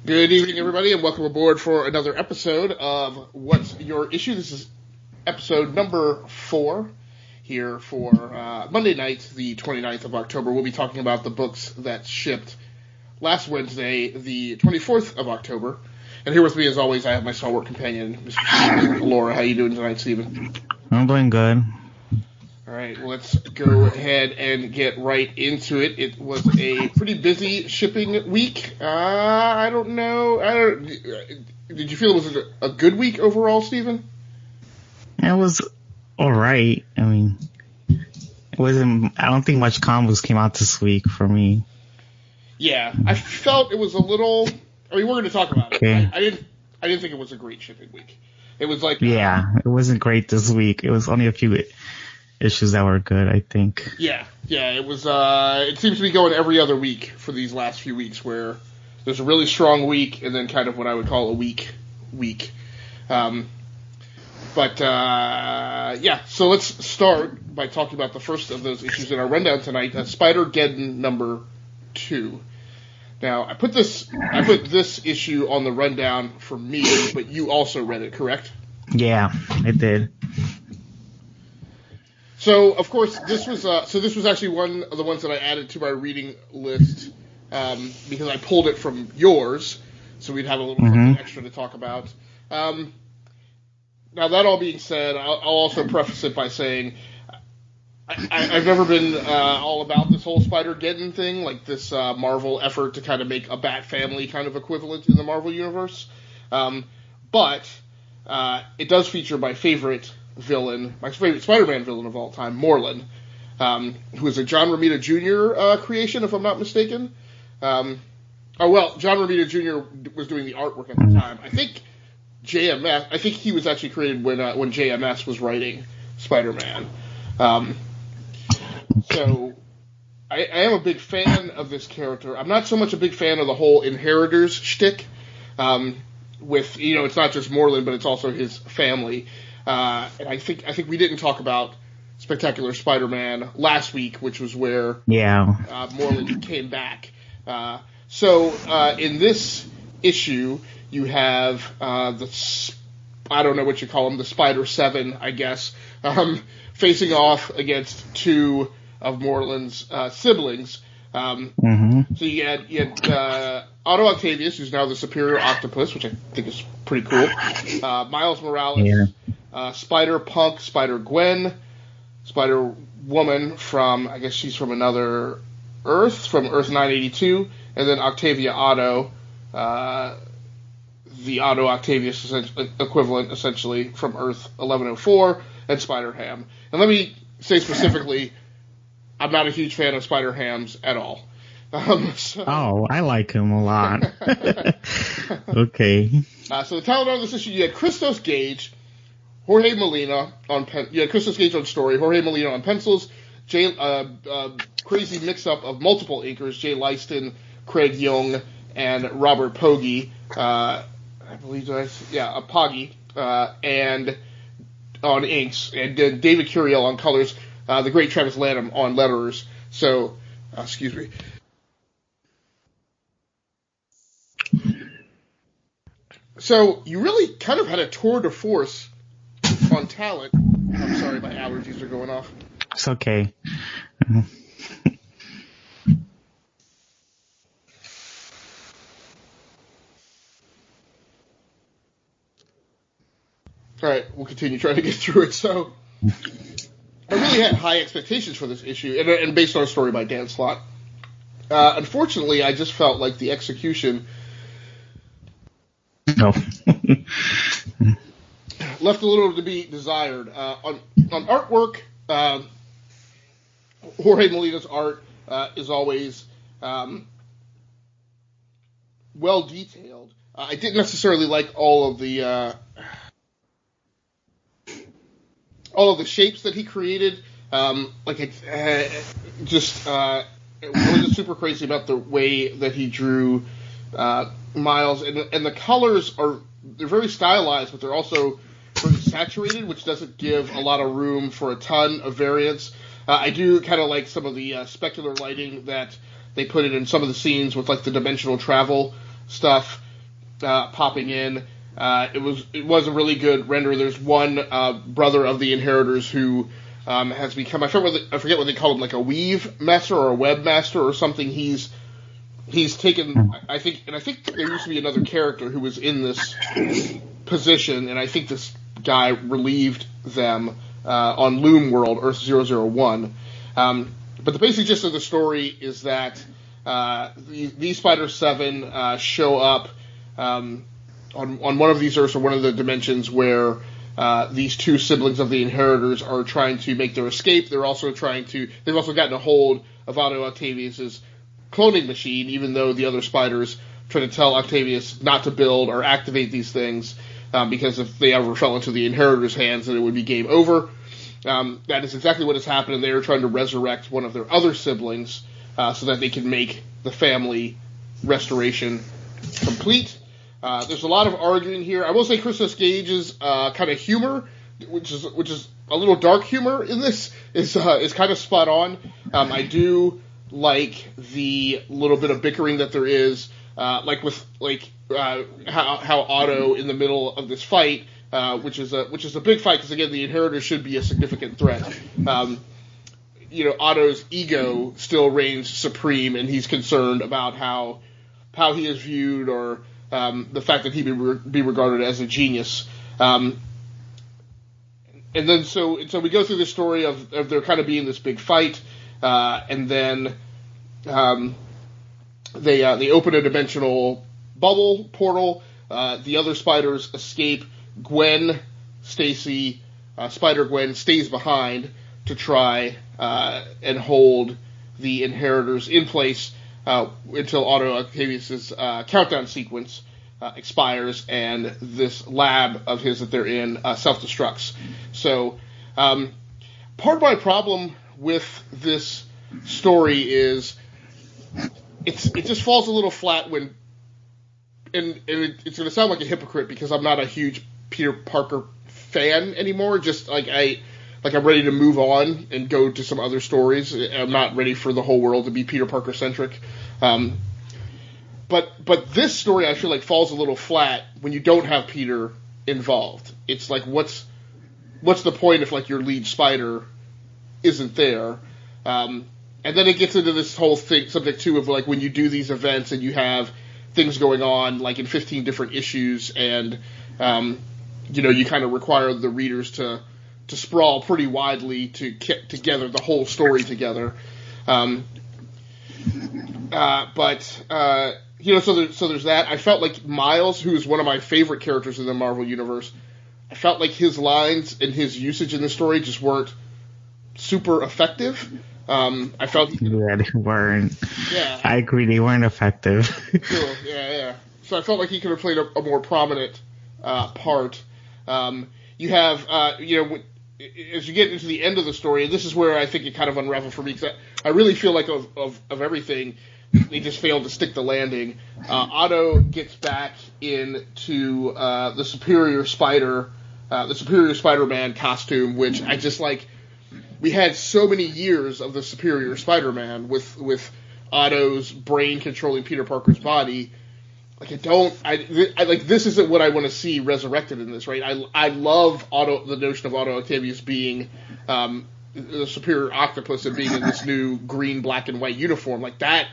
Good evening, everybody, and welcome aboard for another episode of What's Your Issue? This is episode number 4 here for Monday night, the 29th of October. We'll be talking about the books that shipped last Wednesday, the 24th of October. And here with me, as always, I have my stalwart companion, Mr. Steven. Laura, how you doing tonight, Steven? I'm doing good. All right, well, let's go ahead and get right into it. It was a pretty busy shipping week. I don't know. Did you feel it was a good week overall, Steven? It was all right. I mean, it wasn't. I don't think much combos came out this week for me. Yeah, I felt it was a little. I mean, we're going to talk about it. I didn't think it was a great shipping week. It was like it wasn't great this week. It was only a few issues that were good, I think. Yeah, it was. It seems to be going every other week for these last few weeks, where there's a really strong week and then kind of what I would call a weak week. So let's start by talking about the first of those issues in our rundown tonight, Spider-Geddon number 2. Now, I put this issue on the rundown for me, but you also read it, correct? Yeah, I did. So, of course, this was actually one of the ones that I added to my reading list because I pulled it from yours, so we'd have a little something extra to talk about. Now, that all being said, I'll also preface it by saying I've never been all about this whole Spider-Geddon thing, like this Marvel effort to kind of make a Bat Family kind of equivalent in the Marvel Universe. But it does feature my favorite villain, my favorite Spider-Man villain of all time, Morlun, who is a John Romita Jr. Creation, if I'm not mistaken. John Romita Jr. was doing the artwork at the time. I think he was actually created when JMS was writing Spider-Man. So I am a big fan of this character. I'm not so much a big fan of the whole Inheritors shtick. With it's not just Morlun, but it's also his family. And I think we didn't talk about Spectacular Spider-Man last week, which was where Morlun came back. So in this issue, you have I don't know what you call them, the Spider-7, I guess, facing off against two of Morlun's siblings. So you had Otto Octavius, who's now the Superior Octopus, which I think is pretty cool. Miles Morales, Spider-Punk, Spider-Gwen, Spider-Woman from, I guess she's from another Earth, from Earth 982, and then Octavia Otto, the Otto Octavius equivalent, essentially, from Earth 1104, and Spider-Ham. And let me say specifically, I'm not a huge fan of Spider-Hams at all. I like him a lot. Okay. So the talent on this issue, you had Christos Gage, Jorge Molina on Christos Gage on story, Jorge Molina on pencils, crazy mix-up of multiple inkers, Jay Leiston, Craig Young, and Robert Poggi, Poggi, and on inks, and David Curiel on colors, the great Travis Lanham on letterers. So, excuse me. So you really kind of had a tour de force on talent. I'm sorry, my allergies are going off. It's okay. All right, we'll continue trying to get through it. So I really had high expectations for this issue, and based on a story by Dan Slott. Unfortunately, I just felt like the execution left a little to be desired. On artwork, Jorge Molina's art is always well detailed. I didn't necessarily like all of the shapes that he created. I was just super crazy about the way that he drew Miles, and the colors they're very stylized, but they're also very saturated, which doesn't give a lot of room for a ton of variance. I do kind of like some of the specular lighting that they put in some of the scenes with like the dimensional travel stuff. popping in. It was a really good render. There's one brother of the Inheritors who has become, I forget what they call him, like a weave master or a web master or something. He's taken, I think there used to be another character who was in this position, and I think this guy relieved them on Loom World, Earth 001. But the basic gist of the story is that these Spider-7 show up on one of these Earths or one of the dimensions where these two siblings of the Inheritors are trying to make their escape. They've also gotten a hold of Otto Octavius's cloning machine, even though the other spiders try to tell Octavius not to build or activate these things, because if they ever fell into the Inheritors' hands, then it would be game over. That is exactly what has happened, and they are trying to resurrect one of their other siblings so that they can make the family restoration complete. There's a lot of arguing here. I will say Christos Gage's kind of humor, which is a little dark humor in this, is kind of spot on. I do like the little bit of bickering that there is, how Otto in the middle of this fight, which is a big fight because again the Inheritors should be a significant threat. Otto's ego still reigns supreme, and he's concerned about how he is viewed, or the fact that he be regarded as a genius. And then so we go through the story of there kind of being this big fight, and then they open a dimensional bubble portal. The other spiders escape. Gwen Stacy, Spider-Gwen stays behind to try and hold the Inheritors in place until Otto Octavius's countdown sequence expires and this lab of his that they're in self-destructs. So part of my problem with this story is it just falls a little flat when, and it's going to sound like a hypocrite because I'm not a huge Peter Parker fan anymore. Just I'm ready to move on and go to some other stories. I'm not ready for the whole world to be Peter Parker centric. But this story I feel like falls a little flat when you don't have Peter involved. It's like what's the point if like your lead spider isn't there? And then it gets into this whole subject too of like when you do these events and you have things going on like in 15 different issues, and you kind of require the readers to sprawl pretty widely to get together the whole story together. So there's that. I felt like Miles, who is one of my favorite characters in the Marvel Universe, I felt like his lines and his usage in the story just weren't super effective. I felt they weren't. Yeah. I agree, they weren't effective. Cool. Yeah. So I felt like he could have played a more prominent part. You have, as you get into the end of the story, and this is where I think it kind of unraveled for me, because I really feel like of everything, they just failed to stick the landing. Otto gets back into the Superior Spider-Man costume, which I just like. We had so many years of the Superior Spider-Man with Otto's brain controlling Peter Parker's body. Like I like this isn't what I want to see resurrected in this, right? I love the notion of Otto Octavius being the Superior Octopus and being in this new green, black, and white uniform. Like that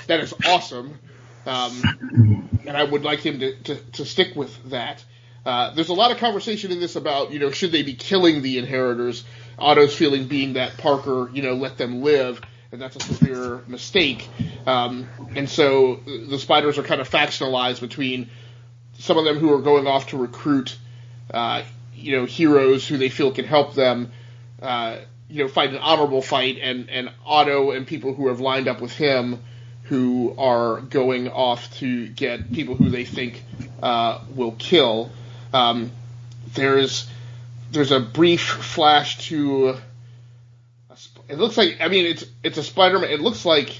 is awesome. And I would like him to stick with that. There's a lot of conversation in this about, should they be killing the Inheritors? Otto's feeling being that Parker, let them live, and that's a severe mistake. And so the spiders are kind of factionalized between some of them who are going off to recruit, heroes who they feel can help them, fight an honorable fight, and Otto and people who have lined up with him who are going off to get people who they think will kill. There's a brief flash to. It looks like. I mean, it's a Spider-Man. It looks like,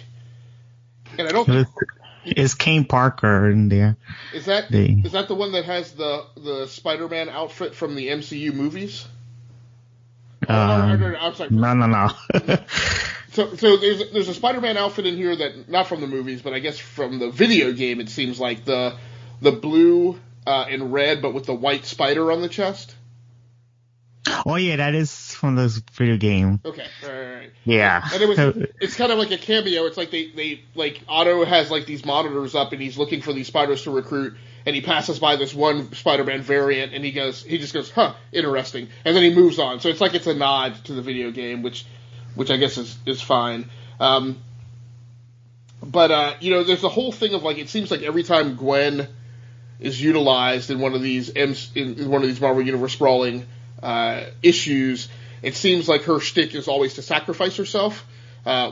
and I don't. Is Kane Parker in there? Is that the one that has the Spider-Man outfit from the MCU movies? I'm sorry. No. So there's a Spider-Man outfit in here that not from the movies, but I guess from the video game. It seems like the the blue and red, but with the white spider on the chest? Oh yeah, that is from this video game. Okay, right. Yeah. And it's kind of like a cameo. It's like they like Otto has like these monitors up and he's looking for these spiders to recruit, and he passes by this one Spider-Man variant and he just goes, huh, interesting. And then he moves on. So it's like it's a nod to the video game, which I guess is fine. But there's the whole thing of like, it seems like every time Gwen is utilized in one of these Marvel Universe sprawling issues, it seems like her shtick is always to sacrifice herself,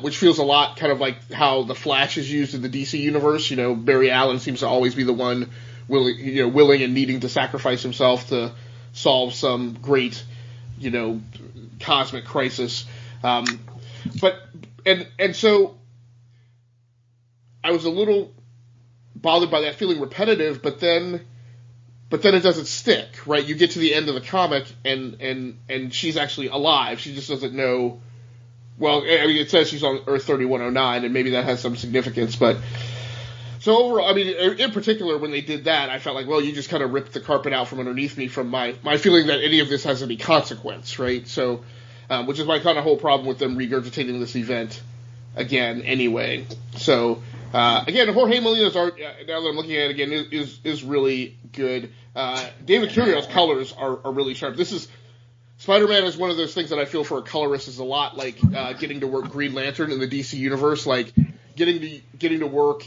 which feels a lot kind of like how the Flash is used in the DC universe. Barry Allen seems to always be the one willing and needing to sacrifice himself to solve some great, cosmic crisis. So I was a little bothered by that feeling repetitive, but then it doesn't stick, right? You get to the end of the comic and she's actually alive. She just doesn't know. Well, I mean, it says she's on Earth 3109, and maybe that has some significance, but so overall, I mean, in particular, when they did that, I felt like, well, you just kind of ripped the carpet out from underneath me from my feeling that any of this has any consequence, right? So, which is my kind of whole problem with them regurgitating this event again anyway. So, again, Jorge Molina's art, now that I'm looking at it again, is really good. David Curio's colors are really sharp. Spider-Man is one of those things that I feel for a colorist is a lot like getting to work Green Lantern in the DC universe, like getting to work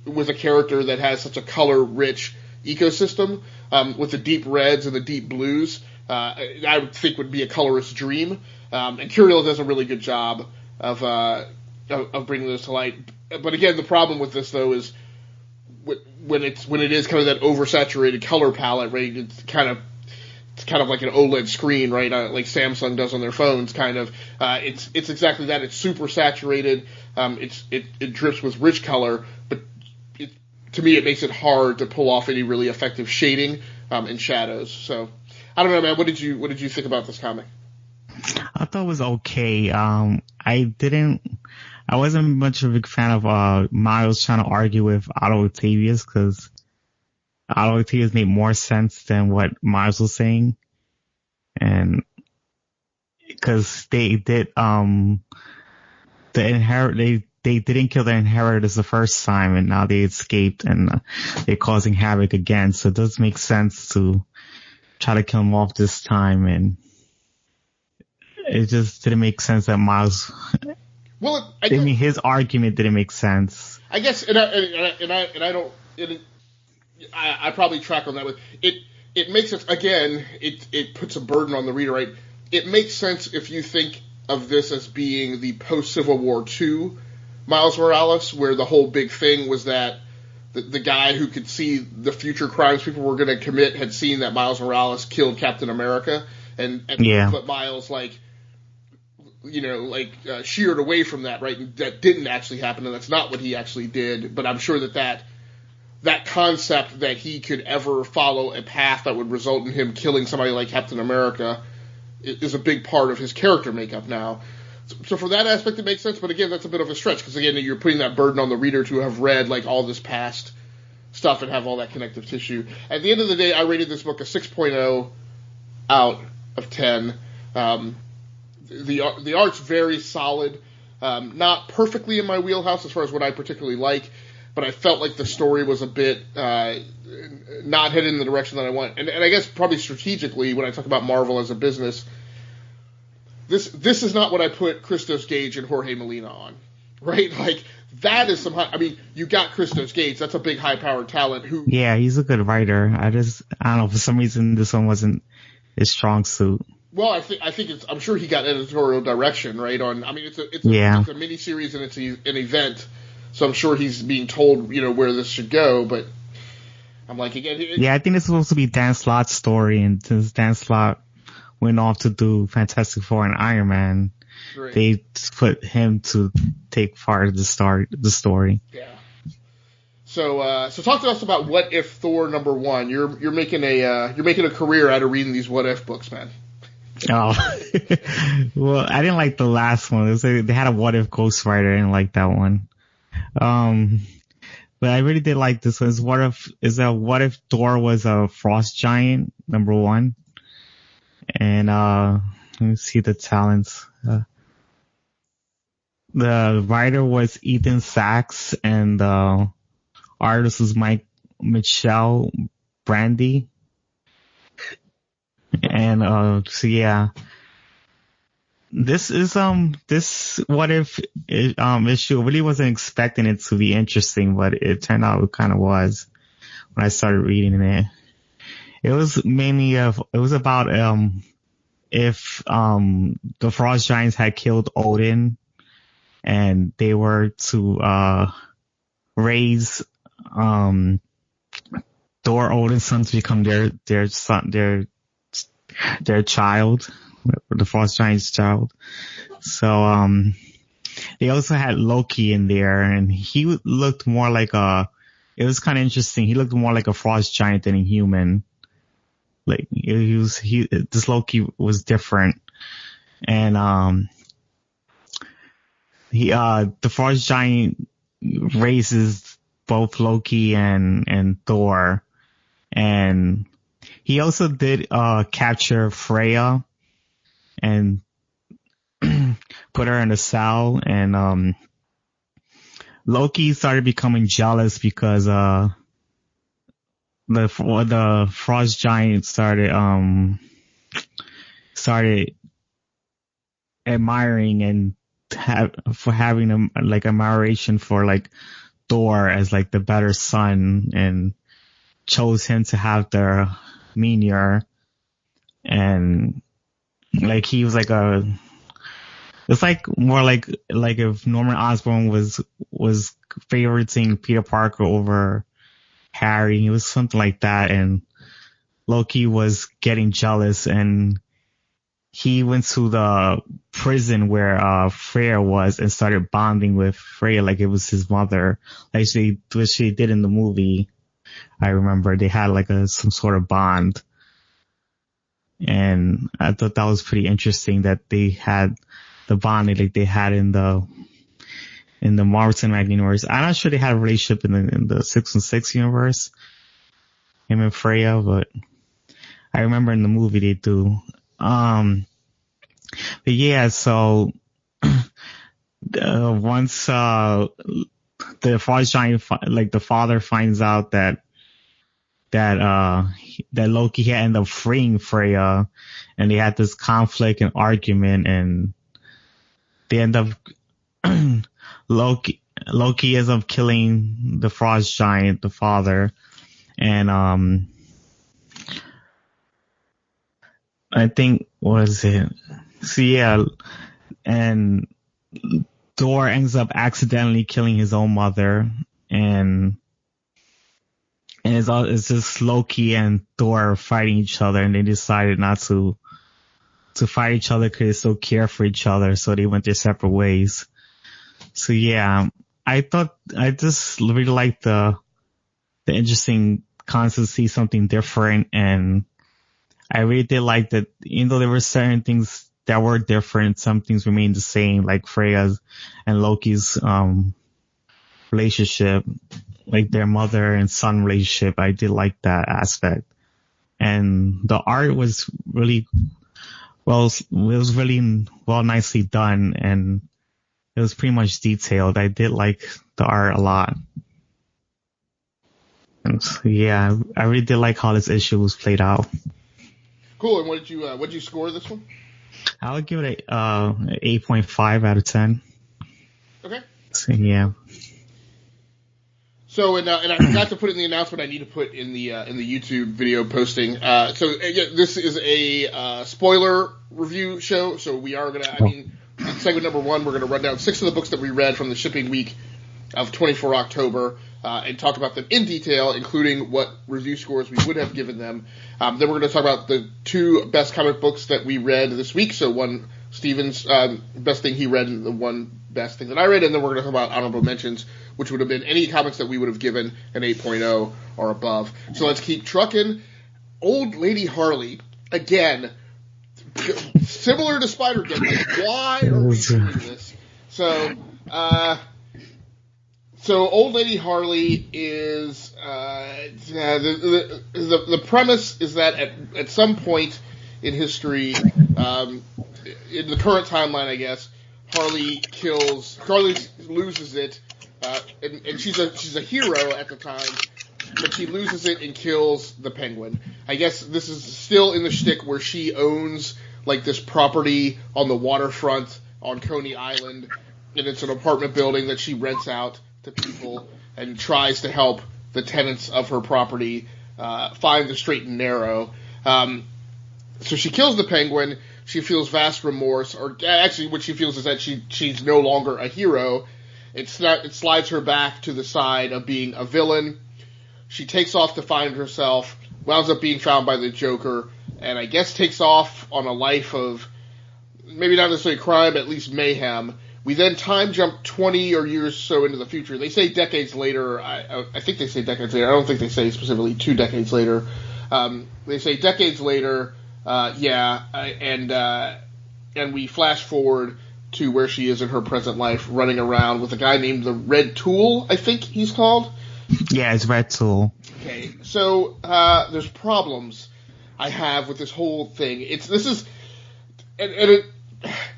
with a character that has such a color-rich ecosystem, with the deep reds and the deep blues. I would think would be a colorist's dream, and Curio does a really good job of bringing those to light. But again, the problem with this though is when it is kind of that oversaturated color palette, right? It's kind of like an OLED screen, right? Like Samsung does on their phones, kind of. It's exactly that. It's super saturated. It drips with rich color, but to me it makes it hard to pull off any really effective shading and shadows. So I don't know, man. What did you think about this comic? I thought it was okay. I wasn't much of a big fan of Miles trying to argue with Otto Octavius, because Otto Octavius made more sense than what Miles was saying, and because they did they didn't kill the inheritors the first time, and now they escaped and they're causing havoc again. So it does make sense to try to kill them off this time, and it just didn't make sense that Miles. Well, I mean, his argument didn't make sense. I guess, and I don't. I probably track on that with it. It makes sense. Again, it puts a burden on the reader, right? It makes sense if you think of this as being the post-Civil War II Miles Morales, where the whole big thing was that the guy who could see the future crimes people were going to commit had seen that Miles Morales killed Captain America, and but Miles sheered away from that, right? And that didn't actually happen, and that's not what he actually did. But I'm sure that concept that he could ever follow a path that would result in him killing somebody like Captain America is a big part of his character makeup now. So for that aspect, it makes sense. But again, that's a bit of a stretch, because again, you're putting that burden on the reader to have read like all this past stuff and have all that connective tissue. At the end of the day, I rated this book a 6.0 out of 10. The art's very solid, not perfectly in my wheelhouse as far as what I particularly like, but I felt like the story was a bit not headed in the direction that I want. And I guess probably strategically, when I talk about Marvel as a business, this is not what I put Christos Gage and Jorge Molina on, right? Like, that is you got Christos Gage. That's a big, high-powered talent who... Yeah, he's a good writer. I don't know, for some reason this one wasn't his strong suit. Well, I think I'm sure he got editorial direction, right? It's a mini series and it's an event, so I'm sure he's being told, where this should go. But I'm like, again, I think it's supposed to be Dan Slott's story, and since Dan Slott went off to do Fantastic Four and Iron Man, right, they put him to take part of the story. Yeah. So talk to us about What If Thor #1. You're making a career out of reading these What If books, man. Oh, well, I didn't like the last one. They had a What If Ghost Rider. I didn't like that one. But I really did like this one. What if Thor was a frost giant, number one? And, let me see the talents. The writer was Ethan Sachs and the artist was Michelle Brandy. And, so yeah. This is, this what if, issue, I really wasn't expecting it to be interesting, but it turned out it kind of was when I started reading it. It was about, if, the Frost Giants had killed Odin and they were to, raise, Thor Odin's son to become their son, their child. The Frost Giant's child. So, they also had Loki in there and he looked more like it was kind of interesting. He looked more like a Frost Giant than a human. Like, this Loki was different. And, the Frost Giant raises both Loki and Thor. And he also did, capture Freya and put her in a cell, and Loki started becoming jealous because the Frost Giant started admiring and having admiration for Thor as the better son, and chose him to have the Mjolnir. And he was it's more like if Norman Osborn was favoriting Peter Parker over Harry. It was something like that, and Loki was getting jealous, and he went to the prison where Freya was and started bonding with Freya like it was his mother. What she did in the movie. I remember they had some sort of bond. And I thought that was pretty interesting that they had the bonding like they had in the Marvel Cinematic Universe. I'm not sure they had a relationship in the 616 universe, him and Freya, but I remember in the movie they do. But yeah, so once the Frost Giant, the father finds out that Loki had ended up freeing Freya, and they had this conflict and argument, and they end up Loki ends up killing the Frost Giant, the father, and I think what is it? So yeah, and Thor ends up accidentally killing his own mother, and it's just Loki and Thor fighting each other, and they decided not to fight each other because they still care for each other, so they went their separate ways. So yeah, I just really liked the interesting concept to see something different, and I really did like that, even though there were certain things that were different, some things remained the same, like Freya's and Loki's relationship, like their mother and son relationship. I did like that aspect. And the art was really nicely done, and it was pretty much detailed. I did like the art a lot. And so, yeah, I really did like how this issue was played out. Cool. And what did you score this one? I would give it a 8.5 out of 10. Okay. So, yeah. So, and I forgot to put in the announcement I need to put in the YouTube video posting. So again, this is a spoiler review show. So we are gonna, in segment number 1, we're gonna run down 6 of the books that we read from the shipping week of 24 October, and talk about them in detail, including what review scores we would have given them. Then we're going to talk about the 2 best comic books that we read this week. So one, Steven's best thing he read, and the one best thing that I read. And then we're going to talk about honorable mentions, which would have been any comics that we would have given an 8.0 or above. So let's keep trucking. Old Lady Harley, again, similar to Spider-Geddon. Why are we doing this? So So Old Lady Harley is the premise is that at some point in history, in the current timeline, I guess, Harley loses it, and she's a hero at the time, but she loses it and kills the Penguin. I guess this is still in the shtick where she owns like this property on the waterfront on Coney Island, and it's an apartment building that she rents out to people and tries to help the tenants of her property find the straight and narrow. So she kills the Penguin. She feels vast remorse, or actually what she feels is that she's no longer a hero. It slides her back to the side of being a villain. She takes off to find herself, wounds up being found by the Joker, and I guess takes off on a life of maybe not necessarily crime, but at least mayhem. We then time jump 20 or years or so into the future. They say decades later. I think they say decades later. I don't think they say specifically 2 decades later. They say decades later, and we flash forward to where she is in her present life, running around with a guy named the Red Tool, I think he's called. Yeah, it's Red Tool. Okay, so there's problems I have with this whole thing.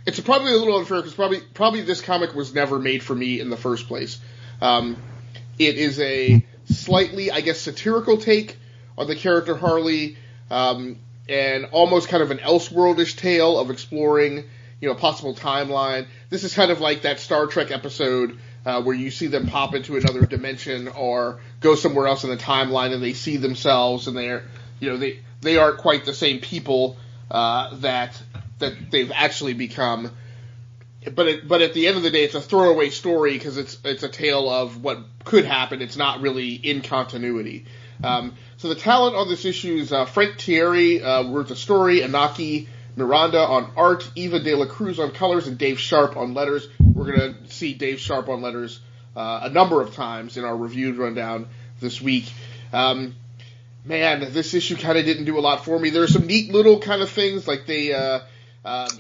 It's probably a little unfair because probably this comic was never made for me in the first place. It is a slightly, I guess, satirical take on the character Harley, and almost kind of an Elseworldish tale of exploring, a possible timeline. This is kind of like that Star Trek episode where you see them pop into another dimension or go somewhere else in the timeline, and they see themselves, and they aren't quite the same people that they've actually become. But at the end of the day, it's a throwaway story because it's a tale of what could happen. It's not really in continuity. So the talent on this issue is Frank Thierry wrote the story, Inaki Miranda on art, Eva De La Cruz on colors, and Dave Sharp on letters. We're going to see Dave Sharp on letters a number of times in our reviewed rundown this week. Man, this issue kind of didn't do a lot for me. There are some neat little kind of things, like they, I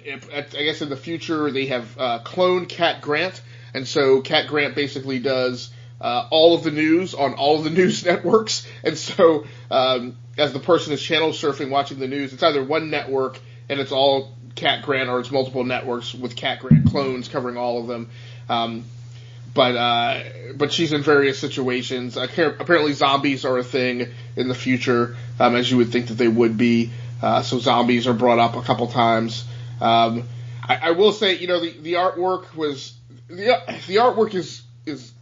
guess in the future they have cloned Cat Grant, and so Cat Grant basically does all of the news on all of the news networks, and so as the person is channel surfing watching the news, it's either one network and it's all Cat Grant, or it's multiple networks with Cat Grant clones covering all of them. But she's in various situations. Apparently zombies are a thing in the future, as you would think that they would be. So zombies are brought up a couple times. I will say, the artwork was the artwork is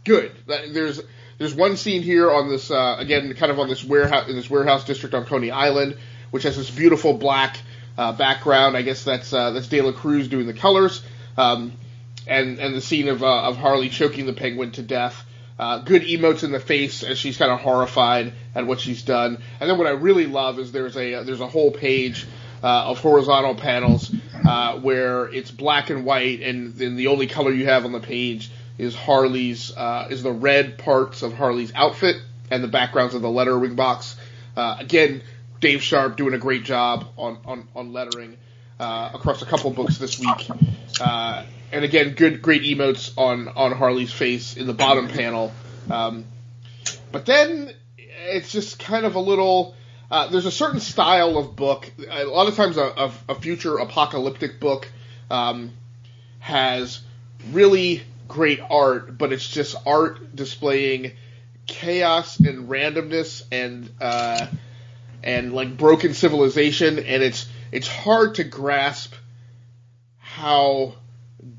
good. There's one scene here on this again, kind of on this warehouse district on Coney Island, which has this beautiful black background. I guess that's De La Cruz doing the colors. And the scene of Harley choking the Penguin to death. Good emotes in the face as she's kind of horrified at what she's done. And then what I really love is there's a whole page of horizontal panels where it's black and white, and then the only color you have on the page is is the red parts of Harley's outfit and the backgrounds of the lettering box. Again, Dave Sharp doing a great job on lettering across a couple books this week. And again, great emotes on Harley's face in the bottom panel. But then it's just kind of a little. There's a certain style of book. A lot of times, a future apocalyptic book has really great art, but it's just art displaying chaos and randomness and like broken civilization, and it's hard to grasp how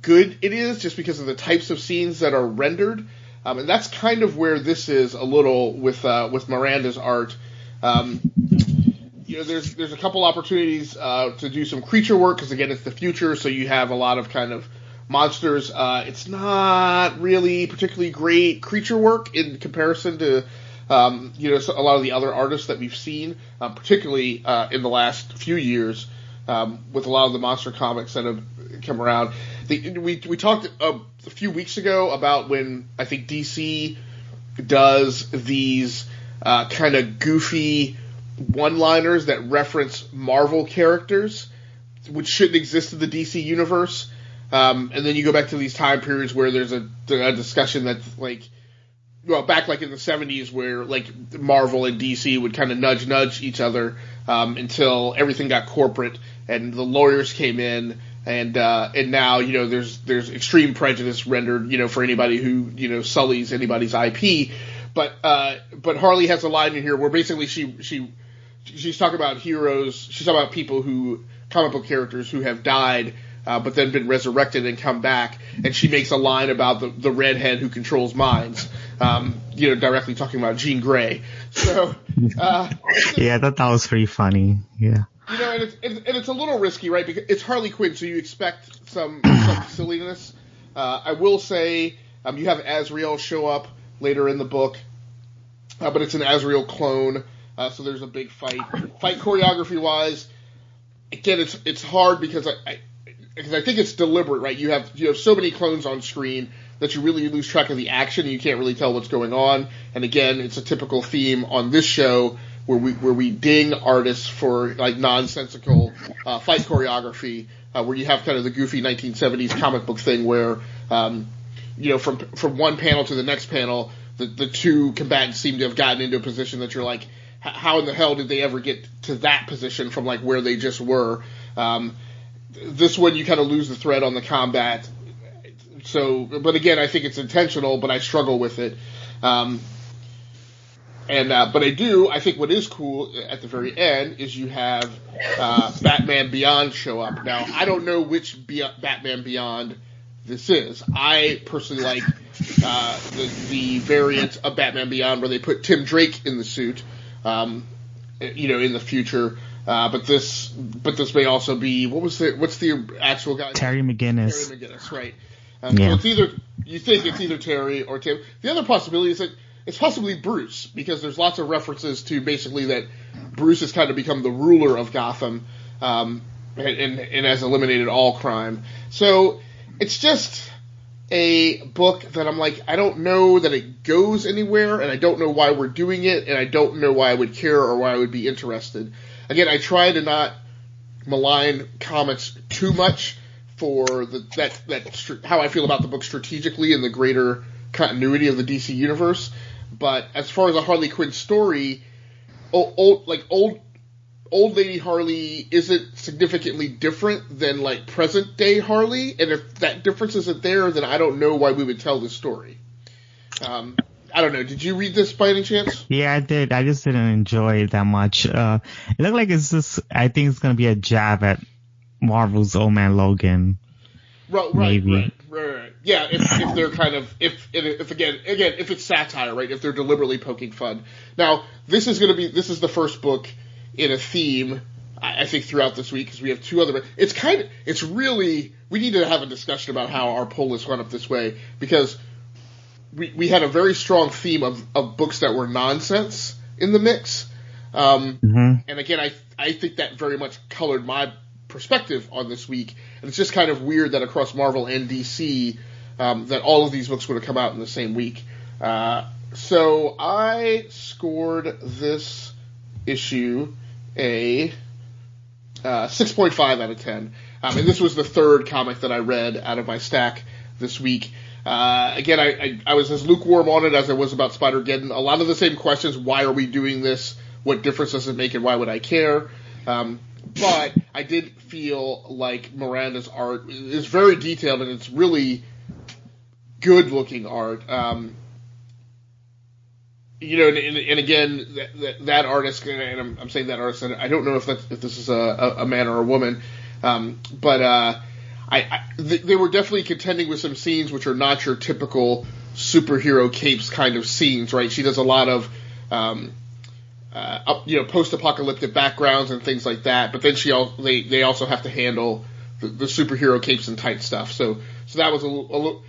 good it is just because of the types of scenes that are rendered, and that's kind of where this is a little with Miranda's art. There's a couple opportunities to do some creature work because again it's the future, so you have a lot of kind of monsters. It's not really particularly great creature work in comparison to a lot of the other artists that we've seen, particularly in the last few years with a lot of the monster comics that have come around. We talked a few weeks ago about when I think DC does these kind of goofy one-liners that reference Marvel characters, which shouldn't exist in the DC universe. And then you go back to these time periods where there's a discussion that like well, back like in the 70s where like Marvel and DC would kind of nudge each other until everything got corporate and the lawyers came in, and now, you know, there's extreme prejudice rendered, you know, for anybody who, you know, sullies anybody's IP. But Harley has a line in here where basically she's talking about heroes, she's talking about people who, comic book characters who have died, but then been resurrected and come back, and she makes a line about the redhead who controls minds, you know, directly talking about Jean Grey. So, yeah, I thought that was pretty funny. Yeah. You know, and it's a little risky, right? Because it's Harley Quinn, so you expect some silliness. I will say, you have Azrael show up later in the book, but it's an Azrael clone, so there's a big fight. Fight choreography wise, again, it's hard because I think it's deliberate, right? You have so many clones on screen that you really lose track of the action and you can't really tell what's going on. And again, it's a typical theme on this show where we ding artists for like nonsensical fight choreography, where you have kind of the goofy 1970s comic book thing where you know, from one panel to the next panel, the two combatants seem to have gotten into a position that you're like, how in the hell did they ever get to that position from like where they just were? This one you kind of lose the thread on the combat. So, but again, I think it's intentional, but I struggle with it. But I think what is cool at the very end is you have Batman Beyond show up. Now, I don't know which Batman Beyond this is. I personally like the variant of Batman Beyond where they put Tim Drake in the suit, you know, in the future. But this may also be, what's the actual guy? Terry McGinnis. Terry McGinnis, right. Yeah. So you think it's either Terry or Tim. The other possibility is that it's possibly Bruce, because there's lots of references to basically that Bruce has kind of become the ruler of Gotham, and has eliminated all crime. So it's just a book that I'm like, I don't know that it goes anywhere, and I don't know why we're doing it, and I don't know why I would care or why I would be interested. Again, I try to not malign comics too much for how I feel about the book strategically in the greater continuity of the DC universe. But as far as a Harley Quinn story, old Lady Harley isn't significantly different than like present day Harley, and if that difference isn't there, then I don't know why we would tell this story. I don't know. Did you read this by any chance? Yeah, I did. I just didn't enjoy it that much. It looked like I think it's going to be a jab at Marvel's Old Man Logan. Right. Yeah, if they're kind of, if it's satire, right? If they're deliberately poking fun. Now, this is the first book in a theme, I think, throughout this week, because we have two other, we need to have a discussion about how our poll list went up this way, because we had a very strong theme of books that were nonsense in the mix. And again, I think that very much colored my perspective on this week. And it's just kind of weird that across Marvel and DC, that all of these books would have come out in the same week. So I scored this issue a 6.5 out of 10. And this was the third comic that I read out of my stack this week. Again, I was as lukewarm on it as I was about Spider-Geddon. A lot of the same questions. Why are we doing this? What difference does it make, and why would I care? But I did feel like Miranda's art is very detailed, and it's really good-looking art. You know, and again, that artist, and I'm saying that artist, and I don't know if this is a man or a woman, but they were definitely contending with some scenes which are not your typical superhero capes kind of scenes, right? She does a lot of post-apocalyptic backgrounds and things like that, but then they also have to handle the superhero capes and tight stuff. So that was a little.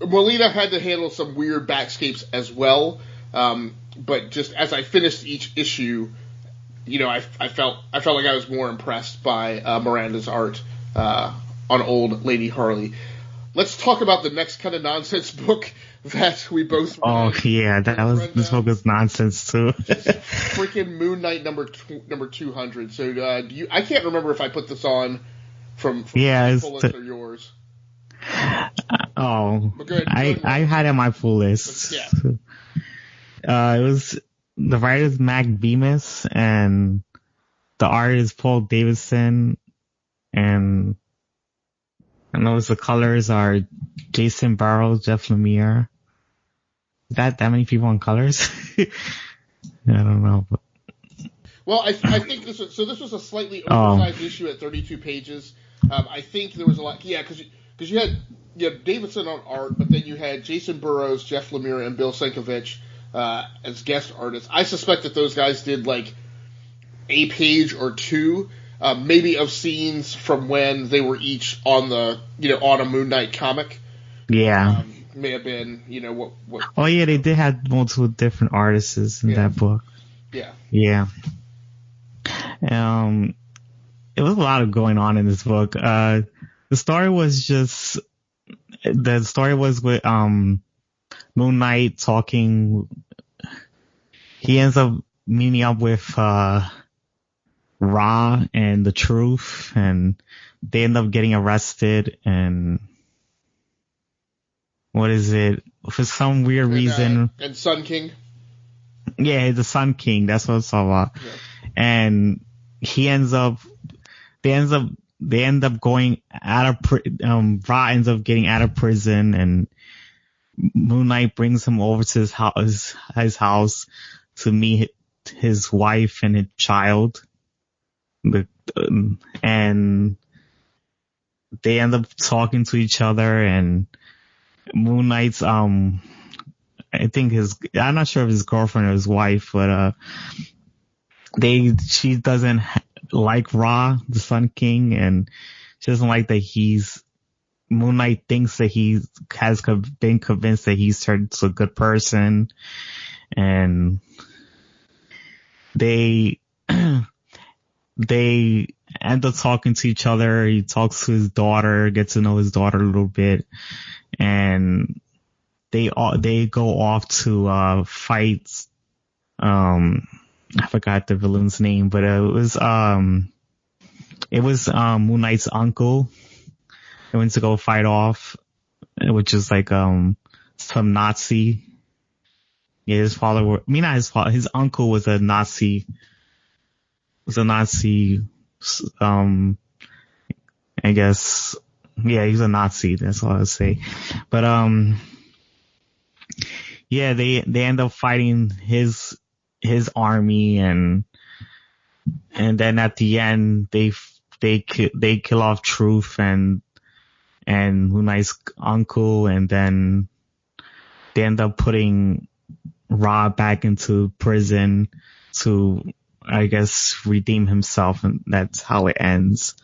Molina had to handle some weird backscapes as well, but just as I finished each issue, you know, I felt like I was more impressed by Miranda's art on old Lady Harley. Let's talk about the next kind of nonsense book that we both read. Oh yeah, this book is nonsense too. Freaking Moon Knight number 200. So I can't remember if I put this on from yeah, Fullest or yours. Oh, But go ahead, I had it on my full list. Yeah. It was the writer's Mac Bemis and the artist Paul Davidson, and I know the colors are Jason Burrows, Jeff Lemire. That many people on colors? I don't know. But... Well, I think this was a slightly oversized issue at 32 pages. I think there was a lot, because you had Davidson on art, but then you had Jason Burrows, Jeff Lemire, and Bill Sienkiewicz as guest artists. I suspect that those guys did like a page or two, maybe of scenes from when they were each on the on a Moon Knight comic. Yeah. May have been what. Oh yeah, they did have multiple different artists in that book. Yeah. Yeah. It was a lot of going on in this book. The story was with Moon Knight talking. He ends up meeting up with Ra and the Truth, and they end up getting arrested. And what is it? For some weird reason. And Sun King. Yeah, the Sun King. That's what it's all about. Yeah. And they end up going out of Ra ends up getting out of prison, and Moon Knight brings him over to his house to meet his wife and his child. And they end up talking to each other, and Moon Knight's I'm not sure if his girlfriend or his wife, but she doesn't like Ra, the Sun King, and she doesn't like that Moon Knight thinks that he has been convinced that he's turned to a good person, and they end up talking to each other. He talks to his daughter, gets to know his daughter a little bit, and they go off to fight. I forgot the villain's name, but it was Moon Knight's uncle. They went to go fight off, which is like some Nazi. Yeah, his uncle was a Nazi. I guess. Yeah, he's a Nazi. That's all I'll say. But yeah, they end up fighting his army, and then at the end they kill off Truth and Moon Knight's uncle, and then they end up putting Ra back into prison to, I guess, redeem himself, and that's how it ends.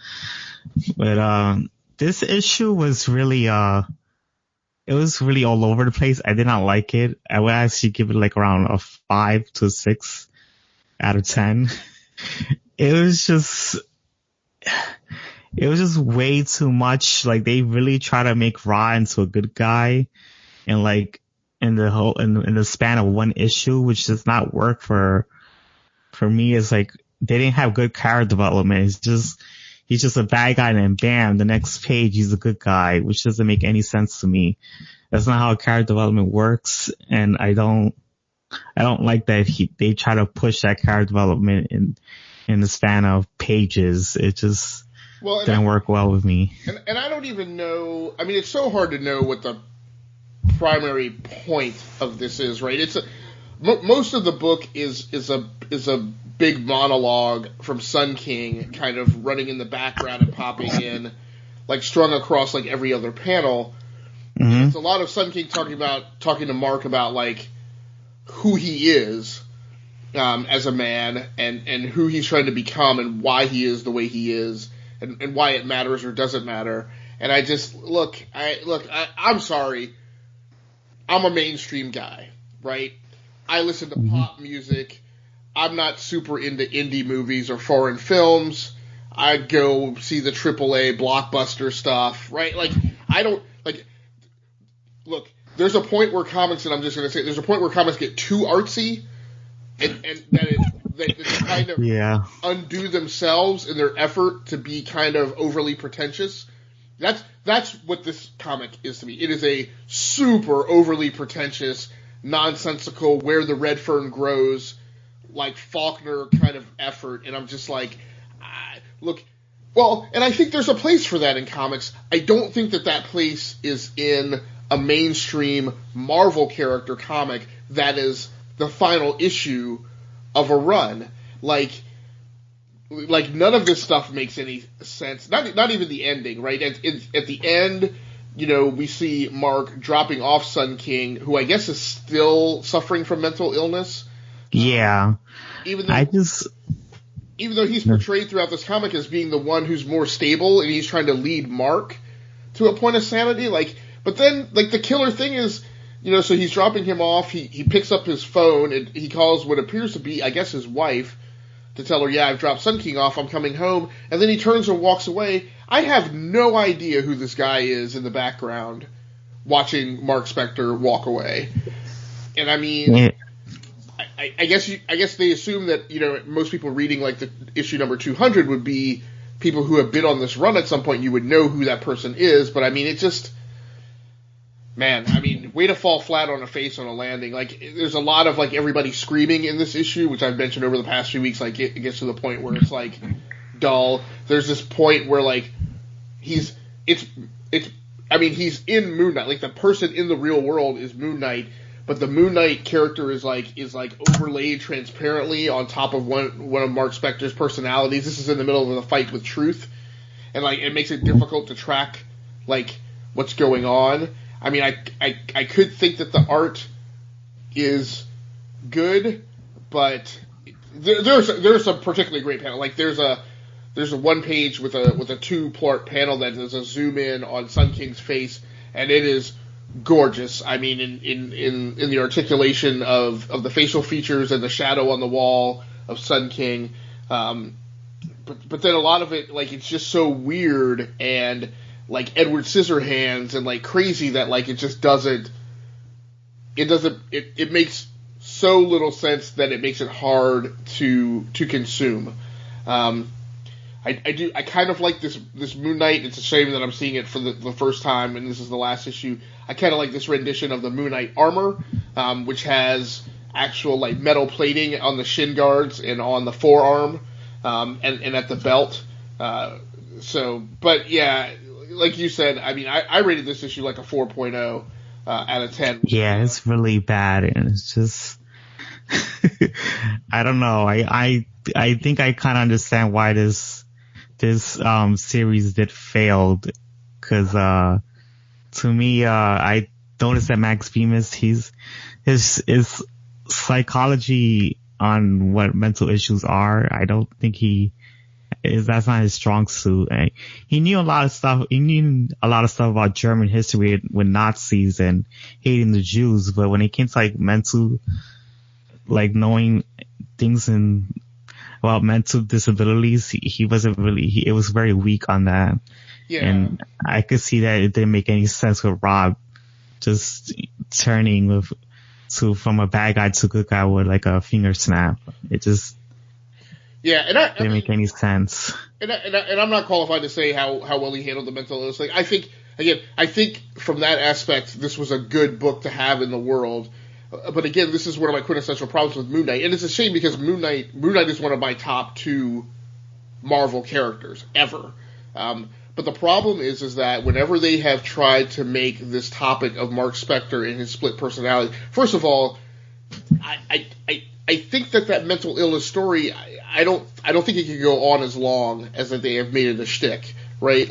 But this issue was really it was really all over the place. I did not like it. I would actually give it like around a 5 to 6 out of 10. It was just way too much. Like, they really try to make Ra into a good guy, and like in the span of one issue, which does not work for me. It's like they didn't have good character development. He's just a bad guy, and then bam, the next page he's a good guy, which doesn't make any sense to me. That's not how character development works, and I don't like that they try to push that character development in the span of pages. It just didn't work well with me. And I don't even know. I mean, it's so hard to know what the primary point of this is, right? Most of the book is a big monologue from Sun King, kind of running in the background and popping in, like strung across like every other panel. Mm-hmm. It's a lot of Sun King talking to Mark about like who he is as a man, and who he's trying to become, and why he is the way he is, and why it matters or doesn't matter. And I just I'm sorry, I'm a mainstream guy, right? I listen to pop music. I'm not super into indie movies or foreign films. I go see the AAA blockbuster stuff, right? Like, I don't, like, look, there's a point where comics, and I'm just going to say, there's a point where comics get too artsy, and they kind of undo themselves in their effort to be kind of overly pretentious. That's what this comic is to me. It is a super overly pretentious, nonsensical, where the red fern grows, like Faulkner kind of effort, and I'm just like, look, well, and I think there's a place for that in comics. I don't think that place is in a mainstream Marvel character comic that is the final issue of a run. Like none of this stuff makes any sense. Not even the ending, right? At the end, we see Mark dropping off Sun King, who I guess is still suffering from mental illness. Yeah. Even though he's portrayed throughout this comic as being the one who's more stable, and he's trying to lead Mark to a point of sanity, but then, the killer thing is, so he's dropping him off, he picks up his phone, and he calls what appears to be, I guess, his wife, to tell her, yeah, I've dropped Sun King off, I'm coming home, and then he turns and walks away. I have no idea who this guy is in the background, watching Mark Spector walk away. And I mean... Yeah. I guess they assume that, most people reading, the issue number 200 would be people who have been on this run at some point. You would know who that person is, but I mean, it just... Man, I mean, way to fall flat on a face on a landing. There's a lot of, everybody screaming in this issue, which I've mentioned over the past few weeks. It gets to the point where it's, dull. There's this point where, he's in Moon Knight. The person in the real world is Moon Knight, but the Moon Knight character is overlaid transparently on top of one of Mark Spector's personalities. This is in the middle of the fight with Truth, and, it makes it difficult to track, what's going on. I mean, I could think that the art is good, but there's some particularly great panel. There's a one page with a 2-part panel that is a zoom in on Sun King's face, and it is gorgeous. I mean, in the articulation of the facial features and the shadow on the wall of Sun King, but then a lot of it, it's just so weird and Edward Scissorhands and crazy that it just doesn't. It makes so little sense that it makes it hard to consume. I kind of like this Moon Knight. It's a shame that I'm seeing it for the first time, and this is the last issue. I kind of like this rendition of the Moon Knight armor, which has actual metal plating on the shin guards and on the forearm, and at the belt. But yeah, like you said, I mean, I rated this issue a 4.0 out of 10. Yeah, it's really bad, and it's just I don't know. I think I kind of understand why this series did failed, because to me, I noticed that Max Bemis, his psychology on what mental issues are, I don't think that's not his strong suit. And he knew a lot of stuff. He knew a lot of stuff about German history with Nazis and hating the Jews, but when it came to mental, knowing things about mental disabilities, he wasn't really. It was very weak on that. Yeah. And I could see that it didn't make any sense with Rob just turning from a bad guy to a good guy with a finger snap. It just didn't make any sense. And I'm not qualified to say how well he handled the mental illness. I think from that aspect, this was a good book to have in the world. But again, this is one of my quintessential problems with Moon Knight, and it's a shame because Moon Knight is one of my top 2 Marvel characters ever. But the problem is that whenever they have tried to make this topic of Mark Spector and his split personality, first of all, I think that mental illness story, I don't think it can go on as long as that they have made it a shtick, right?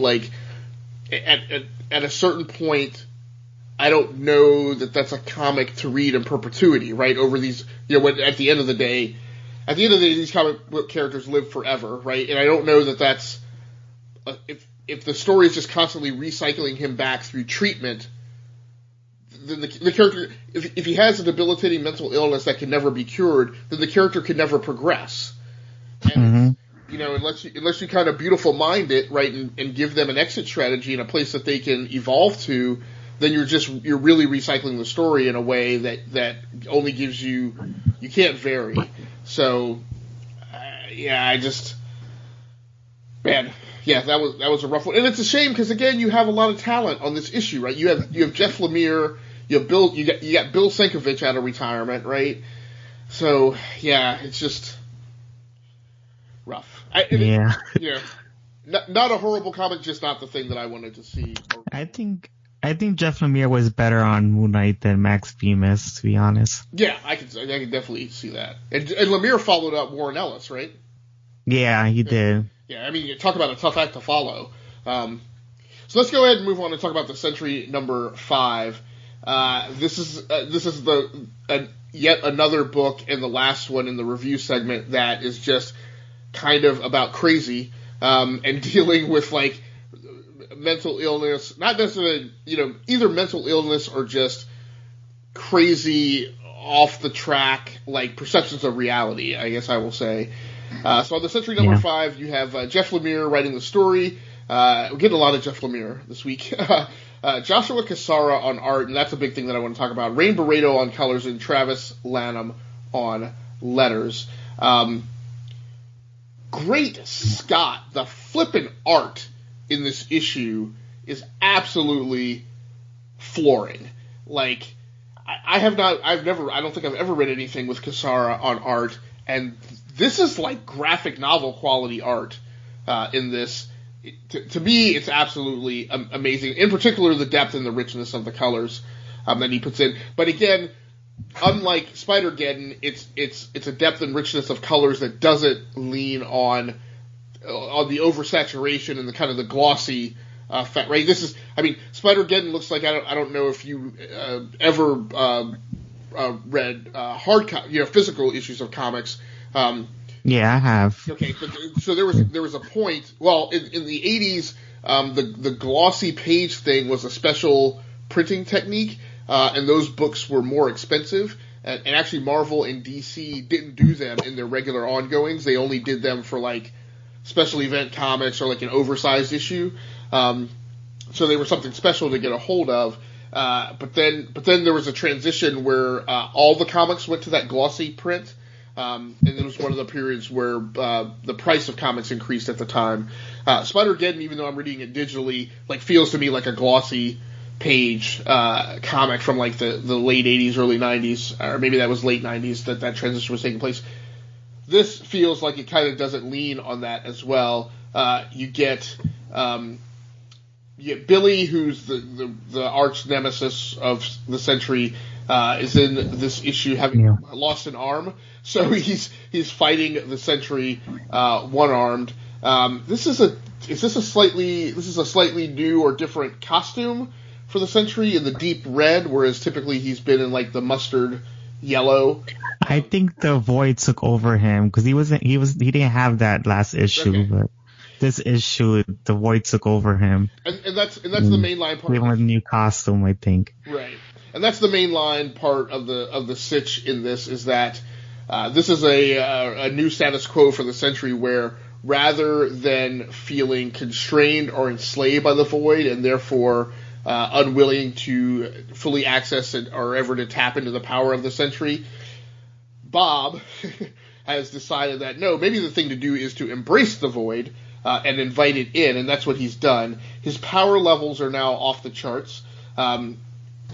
At a certain point, I don't know that that's a comic to read in perpetuity, right? Over these, at the end of the day, these comic book characters live forever, right? And I don't know that that's if the story is just constantly recycling him back through treatment, then the character, if he has a debilitating mental illness that can never be cured, then the character can never progress. And unless you kind of beautiful mind it, right, and give them an exit strategy in a place that they can evolve to, then you're really recycling the story in a way that only gives you can't vary. So, Yeah, that was a rough one, and it's a shame because again, you have a lot of talent on this issue, right? You have Jeff Lemire, you got Bill Sienkiewicz out of retirement, right? So yeah, it's just rough. Not a horrible comic, just not the thing that I wanted to see. I think Jeff Lemire was better on Moon Knight than Max Bemis, to be honest. Yeah, I can definitely see that. And Lemire followed up Warren Ellis, right? Yeah, he did. Yeah, I mean, you talk about a tough act to follow. So let's go ahead and move on and talk about the Sentry number 5. This is yet another book and the last one in the review segment that is just kind of about crazy and dealing with like mental illness, not necessarily either mental illness or just crazy off the track like perceptions of reality, I guess I will say. So on the Sentry number 5, you have Jeff Lemire writing the story. We're getting a lot of Jeff Lemire this week. Joshua Cassara on art, and that's a big thing that I want to talk about. Rain Barreto on colors and Travis Lanham on letters. Great Scott, the flippin' art in this issue is absolutely flooring. Like, I don't think I've ever read anything with Cassara on art, and this is like graphic novel quality art in this. To me, it's absolutely amazing. In particular, the depth and the richness of the colors that he puts in. But again, unlike Spider-Geddon, it's a depth and richness of colors that doesn't lean on the oversaturation and the kind of the glossy effect. Right? Spider-Geddon looks like I don't know if you ever read physical issues of comics. Yeah, I have. Okay, so there was a point. Well, in the 80s, the glossy page thing was a special printing technique, and those books were more expensive. And actually, Marvel and DC didn't do them in their regular ongoings. They only did them for like special event comics or like an oversized issue. So they were something special to get a hold of. But then there was a transition where all the comics went to that glossy print. And it was one of the periods where the price of comics increased at the time. Spider-Geddon, even though I'm reading it digitally, like feels to me like a glossy page comic from like the late 80s, early 90s, or maybe that was late 90s that transition was taking place. This feels like it kind of doesn't lean on that as well. You get Billy, who's the arch nemesis of the Sentry, is in this issue having lost an arm. So he's fighting the Sentry one-armed. This is a slightly new or different costume for the Sentry in the deep red, whereas typically he's been in like the mustard yellow. I think the Void took over him because he didn't have that last issue, but this issue the Void took over him. And that's the main line part. We want a new costume, I think. Right. And that's the main line part of the sitch in this is that this is a new status quo for the Sentry where rather than feeling constrained or enslaved by the Void and therefore unwilling to fully access it or ever to tap into the power of the Sentry, Bob has decided that no, maybe the thing to do is to embrace the Void and invite it in, and that's what he's done. His power levels are now off the charts.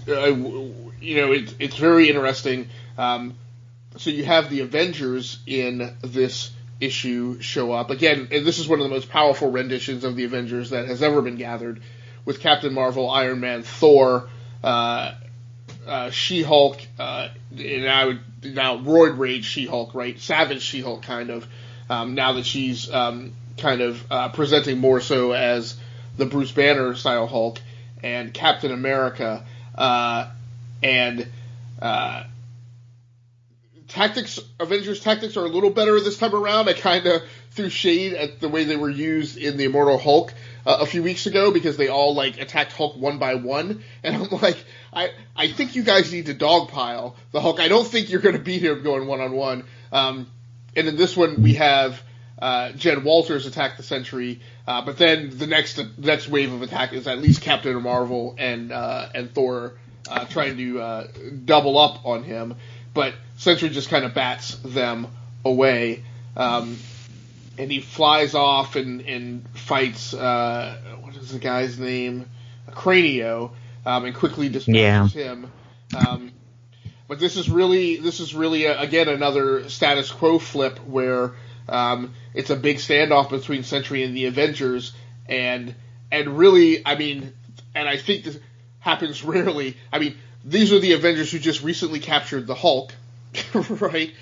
It's very interesting. So you have the Avengers in this issue show up. Again, and this is one of the most powerful renditions of the Avengers that has ever been gathered, with Captain Marvel, Iron Man, Thor, She-Hulk, now Roid Rage She-Hulk, right? Savage She-Hulk, kind of. Now that she's presenting more so as the Bruce Banner style Hulk, and Captain America, and Avengers tactics are a little better this time around. I kind of threw shade at the way they were used in the Immortal Hulk a few weeks ago because they all like attacked Hulk one by one, and I'm like, I think you guys need to dogpile the Hulk. I don't think you're going to beat him going one-on-one. And in this one we have Jen Walters attack the Sentry, but then the next wave of attack is at least Captain Marvel and Thor trying to double up on him, but Sentry just kind of bats them away. and he flies off and fights, what is the guy's name? Cranio, and quickly dispatches him. But this is really again another status quo flip where it's a big standoff between Sentry and the Avengers, and really, I mean, and I think this happens rarely. I mean, these are the Avengers who just recently captured the Hulk, right?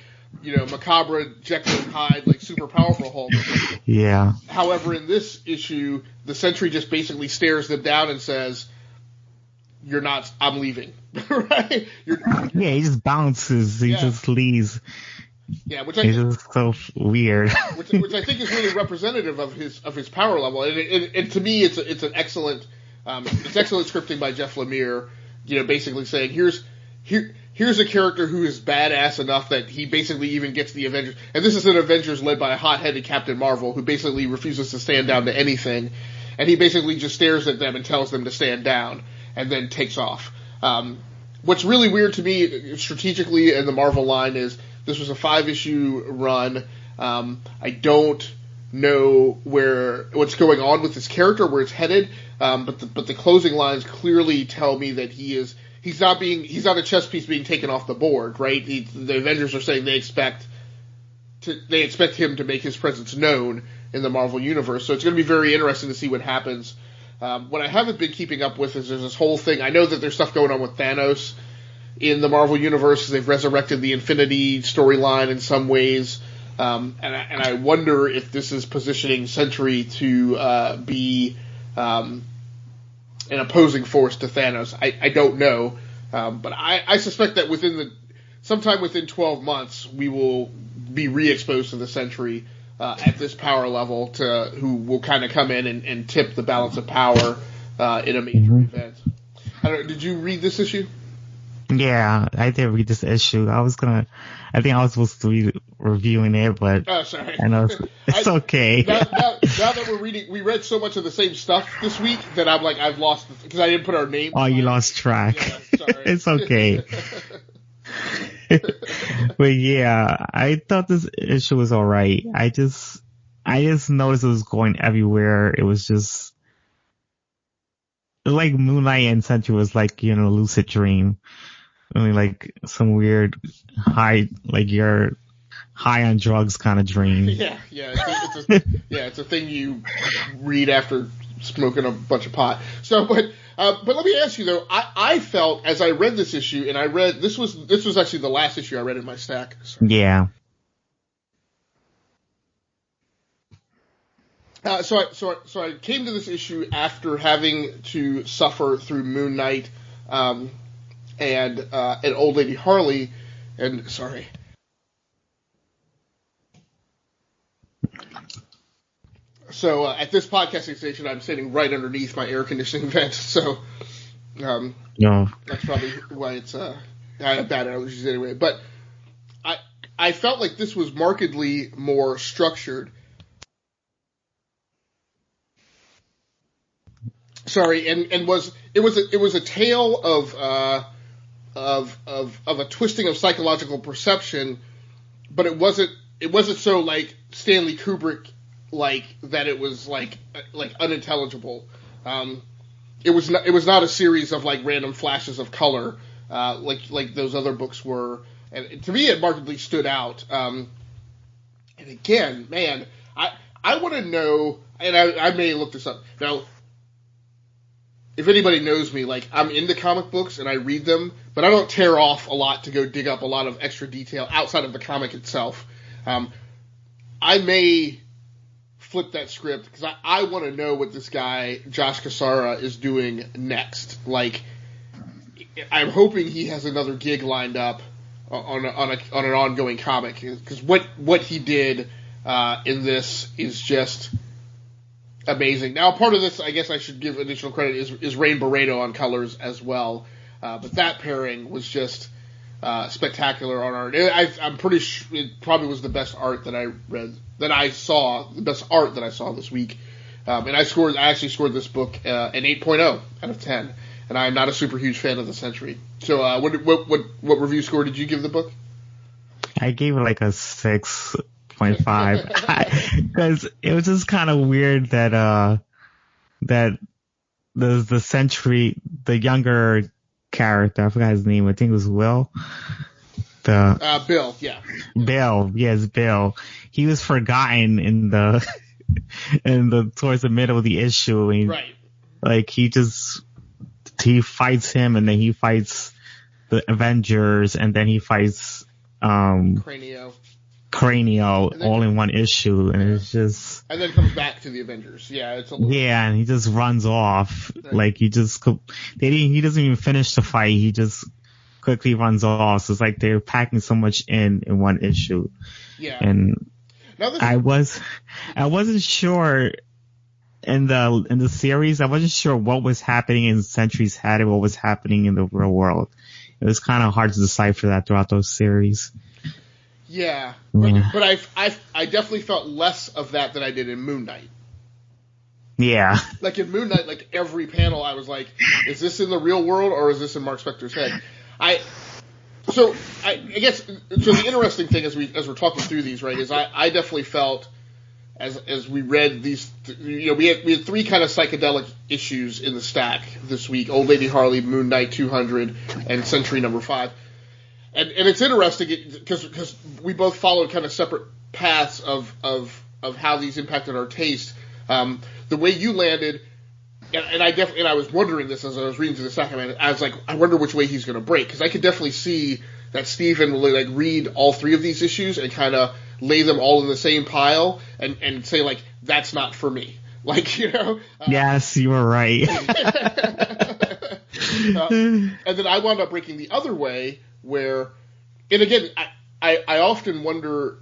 You know, Macabre, Jekyll and Hyde, like super powerful Hulk. Yeah. However, in this issue, the Sentry just basically stares them down and says, "You're not. I'm leaving." Right? Yeah, he just bounces. He just leaves. Yeah, which it's just so weird. which I think is really representative of his power level, and to me, it's an excellent scripting by Jeff Lemire. You know, basically saying here's a character who is badass enough that he basically even gets the Avengers, and this is an Avengers led by a hot-headed Captain Marvel who basically refuses to stand down to anything, and he basically just stares at them and tells them to stand down, and then takes off. What's really weird to me strategically in the Marvel line is this was a 5-issue run. I don't know what's going on with this character, where it's headed, but the closing lines clearly tell me that he's not a chess piece being taken off the board, right? The Avengers are saying they expect him to make his presence known in the Marvel universe, so it's going to be very interesting to see what happens. What I haven't been keeping up with is there's this whole thing. I know that there's stuff going on with Thanos in the Marvel universe. They've resurrected the Infinity storyline in some ways, and I wonder if this is positioning Sentry to be an opposing force to Thanos. I don't know, but I suspect that sometime within 12 months we will be re-exposed to the Sentry at this power level, who will kind of come in and tip the balance of power in a major event. I don't know, did you read this issue? Yeah, I did read this issue. I think I was supposed to be reviewing it, but oh, sorry. I know it's okay. Now that we read so much of the same stuff this week that I'm like, I've lost, because I didn't put our names. Oh, you lost track. Yeah, sorry. It's okay. But yeah, I thought this issue was alright. I just noticed it was going everywhere. It was just like Moon Knight and Sentry was like, you know, lucid dream. Only like some weird high, like you're high on drugs kind of dream. Yeah. It's a thing you read after smoking a bunch of pot. So, but let me ask you though, I felt as I read this issue, and I read this was actually the last issue I read in my stack. Sorry. Yeah. So I came to this issue after having to suffer through Moon Knight, and Old Lady Harley, and sorry. So at this podcasting station, I'm sitting right underneath my air conditioning vent. So that's probably why it's I have bad allergies anyway. But I felt like this was markedly more structured. Sorry, and it was a tale of a twisting of psychological perception, but it wasn't so like Stanley Kubrick like that. It was like unintelligible. It was not a series of like random flashes of color like those other books were, and to me it markedly stood out. And again, man, I want to know, and I may look this up now. If anybody knows me, like, I'm into comic books and I read them, but I don't tear off a lot to go dig up a lot of extra detail outside of the comic itself. I may flip that script because I want to know what this guy, Josh Cassara, is doing next. Like, I'm hoping he has another gig lined up on an ongoing comic, because what he did in this is just amazing. Now, part of this, I guess I should give additional credit, is Rain Barreto on colors as well. But that pairing was just spectacular on art. I'm pretty sure it probably was the best art that I saw this week. And I actually scored this book an 8.0 out of 10. And I'm not a super huge fan of the Sentry. So, what review score did you give the book? I gave it like a 6.5 0.5. Because it was just kind of weird that the Sentry, the younger character, I forgot his name, I think it was Will. Bill, yeah. Bill, yes, Bill. He was forgotten in the towards the middle of the issue. And, right. Like, he fights him, and then he fights the Avengers, and then he fights, Cranio all in one issue, and it's just... And then comes back to the Avengers. Yeah, it's a little... Yeah, and he just runs off. Right. Like, he doesn't even finish the fight, he just quickly runs off. So it's like they're packing so much in one issue. Yeah. And I wasn't sure in the series, I wasn't sure what was happening in Sentry's head and what was happening in the real world. It was kind of hard to decipher that throughout those series. Yeah. But I definitely felt less of that than I did in Moon Knight. Yeah. Like in Moon Knight, like every panel I was like, is this in the real world or is this in Mark Spector's head? I guess the interesting thing as we're talking through these, right, is I definitely felt as we read these, we had three kind of psychedelic issues in the stack this week: Old Lady Harley, Moon Knight 200, and Sentry number 5. And it's interesting because we both followed kind of separate paths of how these impacted our taste. The way you landed. And I was wondering this as I was reading through the stack. I was like, I wonder which way he's going to break, because I could definitely see that Steven will like read all three of these issues and kind of lay them all in the same pile and say like, that's not for me. Like, Yes, you were right. And then I wound up breaking the other way where, and again, I often wonder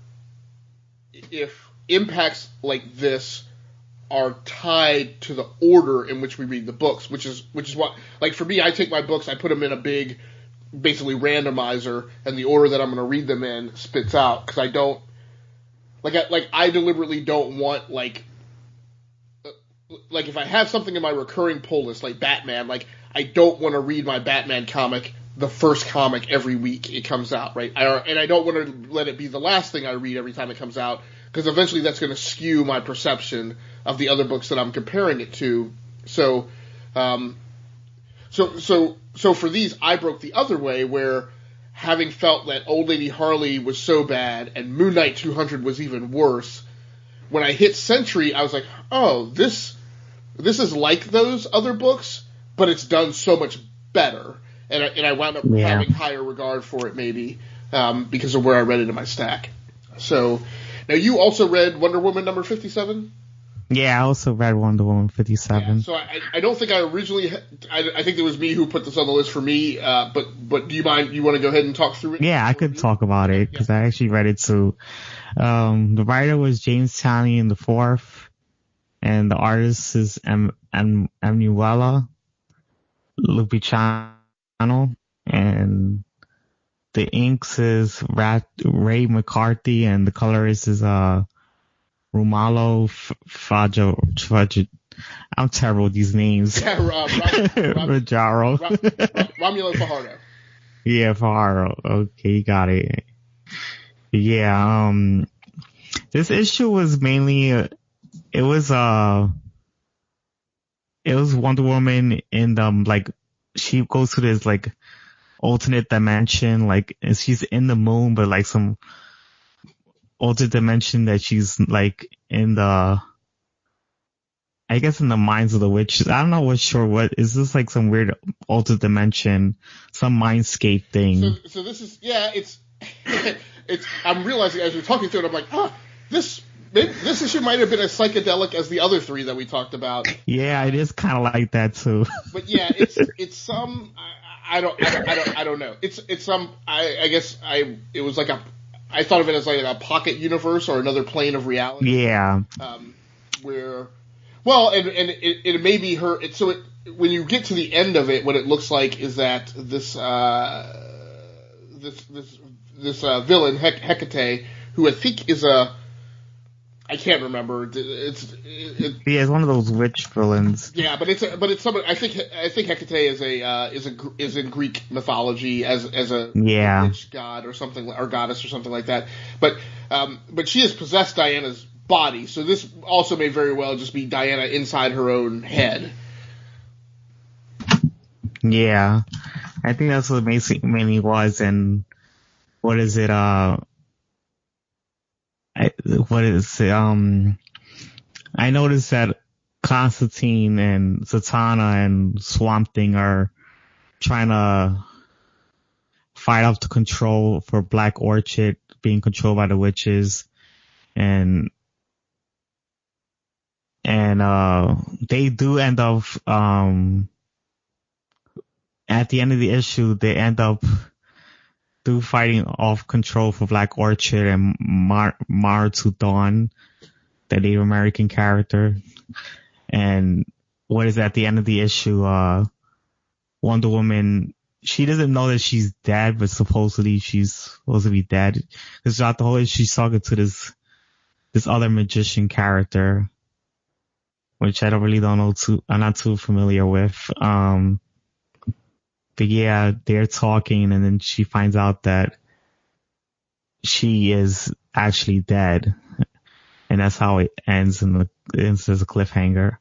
if impacts like this are tied to the order in which we read the books, which is what, like for me, I take my books, I put them in a big, basically randomizer, and the order that I'm going to read them in spits out, because I don't, I deliberately don't want, like if I have something in my recurring pull list, like Batman, like I don't want to read my Batman comic, the first comic every week it comes out, right? And I don't want to let it be the last thing I read every time it comes out, because eventually that's going to skew my perception of the other books that I'm comparing it to. So for these, I broke the other way, where having felt that Old Lady Harley was so bad and Moon Knight 200 was even worse, when I hit Sentry, I was like, oh, this is like those other books, but it's done so much better. And I wound up having higher regard for it, maybe, because of where I read it in my stack. So, now you also read Wonder Woman number 57? Yeah, I also read Wonder Woman 57. Yeah, so I don't think I originally, I think it was me who put this on the list for me, but do you mind, you want to go ahead and talk through it? Yeah, I could talk about it, because I actually read it too. The writer was James Taney in the fourth, and the artist is Emanuela Lupicciano, and the inks is Ray McCarthy, and the colorist is Romalo Fajo. I'm terrible with these names. Yeah, Rajaro. Romulo Fajardo. Yeah, Fajardo. Okay, you got it. Yeah, this issue was mainly, it was Wonder Woman in she goes to this alternate dimension, and she's in the moon, but some alternate dimension that she's in the, I guess in the minds of the witches. I don't know what is this, some weird alternate dimension, some mindscape thing. So this is, it's I'm realizing as we're talking through it, I'm like, this issue might have been as psychedelic as the other three that we talked about. Yeah, it is kind of like that too. But yeah, it's some, I don't know. It's some, I guess it was I thought of it as a pocket universe or another plane of reality. Yeah. Where, well, and it may be her. When you get to the end of it, what it looks like is that this villain Hecate, who I think is I can't remember. It's one of those witch villains. Yeah, but it's somebody. I think Hecate is in Greek mythology as a witch god or something, or goddess or something like that. But she has possessed Diana's body, so this also may very well just be Diana inside her own head. Yeah, I think that's what mainly was. And what is it? I noticed that Constantine and Zatanna and Swamp Thing are trying to fight off the control for Black Orchid being controlled by the witches, and they do end up at the end of the issue, they end up fighting off control for Black Orchid and Mara Dawn, the Native American character. And what is at the end of the issue, Wonder Woman, she doesn't know that she's dead, but supposedly she's supposed to be dead. Because throughout the whole issue, she's talking to this other magician character, which I'm not too familiar with. But yeah, they're talking, and then she finds out that she is actually dead, and that's how it ends as a cliffhanger.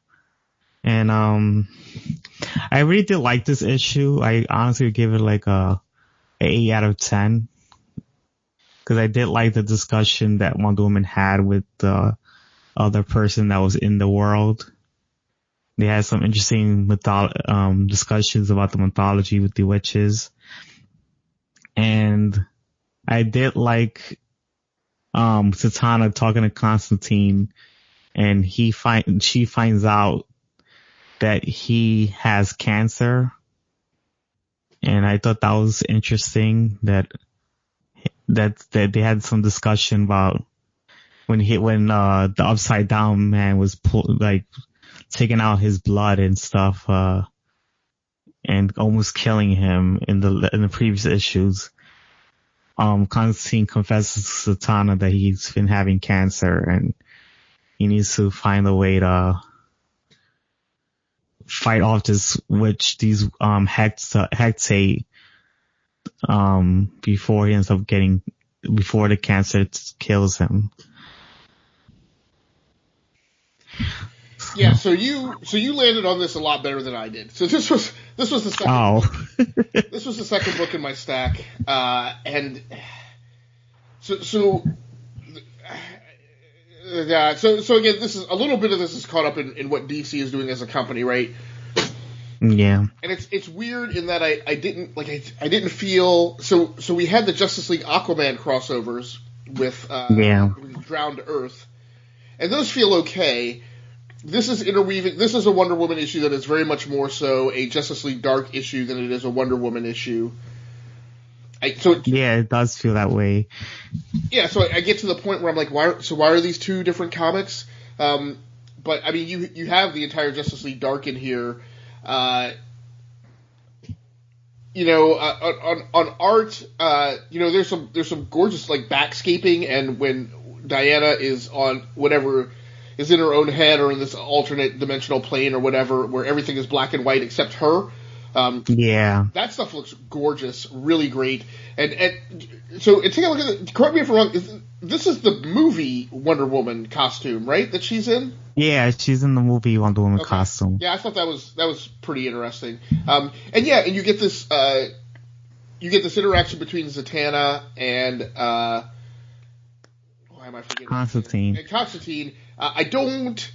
And I really did like this issue. I honestly would give it like a 8 out of 10, because I did like the discussion that Wonder Woman had with the other person that was in the world. They had some interesting discussions about the mythology with the witches. And I did like Zatanna talking to Constantine, and she finds out that he has cancer. And I thought that was interesting that they had some discussion about when the Upside Down Man was taking out his blood and stuff, and almost killing him in the previous issues. Constantine confesses to Zatanna that he's been having cancer, and he needs to find a way to fight off these Hecate, before he ends up before the cancer kills him. Yeah, so you landed on this a lot better than I did. So this was the second. Oh. This was the second book in my stack, and so again, this is a little bit of this is caught up in what DC is doing as a company, right? Yeah. And it's weird in that I didn't feel so we had the Justice League Aquaman crossovers with Drowned Earth, and those feel okay. This is interweaving. This is a Wonder Woman issue that is very much more so a Justice League Dark issue than it is a Wonder Woman issue. It does feel that way. Yeah, so I get to the point where I'm like, why are these two different comics? But I mean, you have the entire Justice League Dark in here. On art, there's some gorgeous backscaping, and when Diana is on whatever is in her own head or in this alternate dimensional plane or whatever, where everything is black and white except her. That stuff looks gorgeous, really great. And so take a look at it. Correct me if I'm wrong. This is the movie Wonder Woman costume, right? That she's in. Yeah, she's in the movie Wonder Woman costume. Yeah, I thought that was pretty interesting. And you get this interaction between Zatanna and why am I forgetting? Constantine. And Constantine. I don't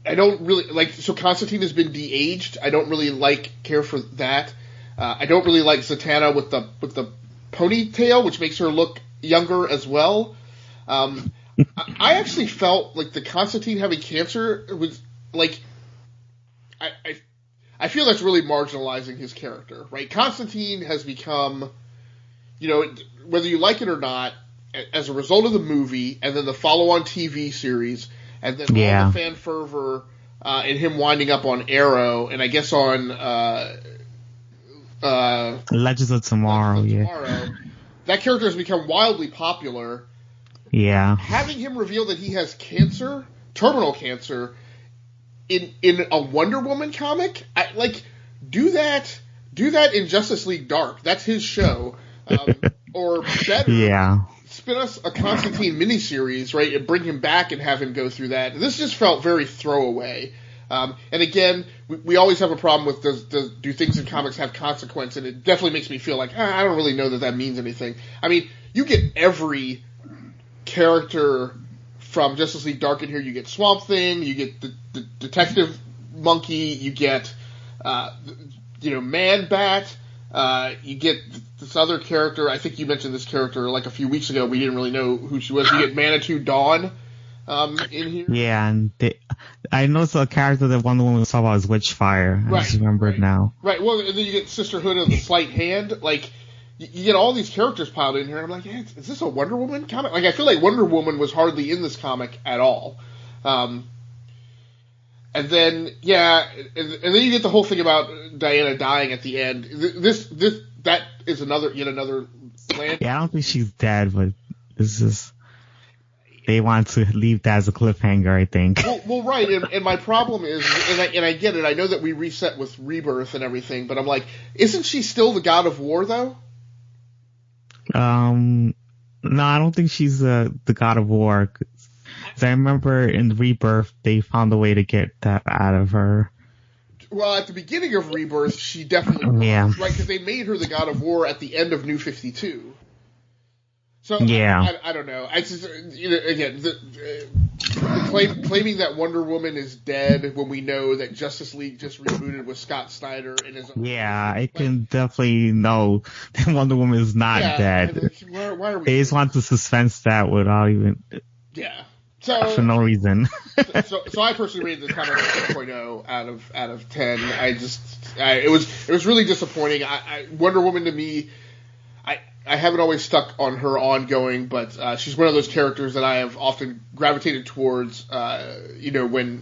really like. So Constantine has been de-aged. I don't really care for that. I don't really like Zatanna with the ponytail, which makes her look younger as well. I actually felt like the Constantine having cancer was like. I feel that's really marginalizing his character, right? Constantine has become, whether you like it or not, as a result of the movie and then the follow-on TV series and then all the fan fervor and him winding up on Arrow and I guess on Legends of Tomorrow, that character has become wildly popular, Yeah. Having him reveal that he has cancer, terminal cancer, in a Wonder Woman comic, do that in Justice League Dark. That's his show. Or better, Yeah. spin us a Constantine miniseries, right, and bring him back and have him go through that. This just felt very throwaway. And again, we always have a problem with do things in comics have consequence, and it definitely makes me feel like, I don't really know that means anything. I mean, you get every character from Justice League Dark in here. You get Swamp Thing, you get the Detective Monkey, you get, Man Bat, you get this other character. I think you mentioned this character like a few weeks ago. We didn't really know who she was. You get Manitou Dawn in here. Yeah, and I noticed a character that Wonder Woman was talking about is Witchfire. I just remember it now. Right. Well, and then you get Sisterhood of the Slight Hand. Like, you get all these characters piled in here, and I'm like, is this a Wonder Woman comic? Like, I feel like Wonder Woman was hardly in this comic at all. And then, and then you get the whole thing about Diana dying at the end. That is yet another land. Yeah, I don't think she's dead, but it's just they want to leave that as a cliffhanger, I think. Well, right, and my problem is, and I get it. I know that we reset with Rebirth and everything, but I'm like, isn't she still the God of War though? No, I don't think she's the God of War. 'Cause I remember in Rebirth they found a way to get that out of her. Well, at the beginning of Rebirth, she definitely was, right? Because they made her the God of War at the end of New 52. So I don't know. I just again claiming that Wonder Woman is dead when we know that Justice League just rebooted with Scott Snyder and is I can definitely know that Wonder Woman is not dead. Why are we? They just want to suspense that without even for no reason. so I personally rated this comic 6.0 out of 10. It was really disappointing. Wonder Woman to me, I haven't always stuck on her ongoing, but she's one of those characters that I have often gravitated towards. When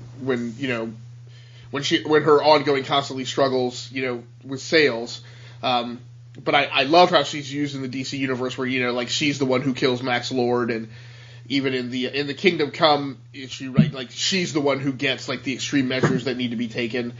her ongoing constantly struggles, with sales. But I love how she's used in the DC universe, where like she's the one who kills Max Lord, and even in the Kingdom Come issue, right? Like she's the one who gets like the extreme measures that need to be taken.